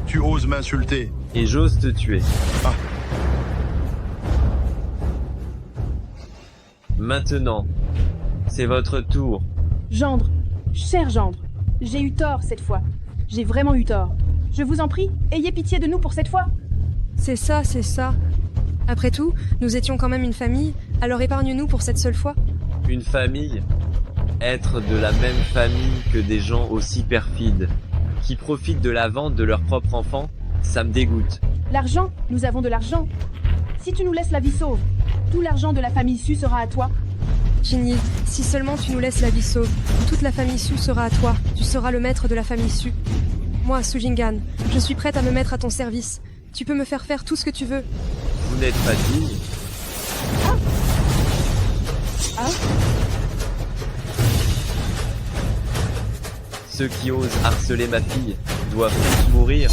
tu oses m'insulter. Et j'ose te tuer. Ah. Maintenant, c'est votre tour. Gendre, cher gendre, j'ai eu tort cette fois. J'ai vraiment eu tort. Je vous en prie, ayez pitié de nous pour cette fois. C'est ça. Après tout, nous étions quand même une famille, alors épargne-nous pour cette seule fois. Une famille? Être de la même famille que des gens aussi perfides, qui profitent de la vente de leur propre enfant, ça me dégoûte. L'argent, nous avons de l'argent. Si tu nous laisses la vie sauve, tout l'argent de la famille Su sera à toi. Ginny, si seulement tu nous laisses la vie sauve, toute la famille Su sera à toi, tu seras le maître de la famille Su. Moi, Sujingan, je suis prête à me mettre à ton service. Tu peux me faire tout ce que tu veux. Vous n'êtes pas digne. Ceux qui osent harceler ma fille doivent tous mourir.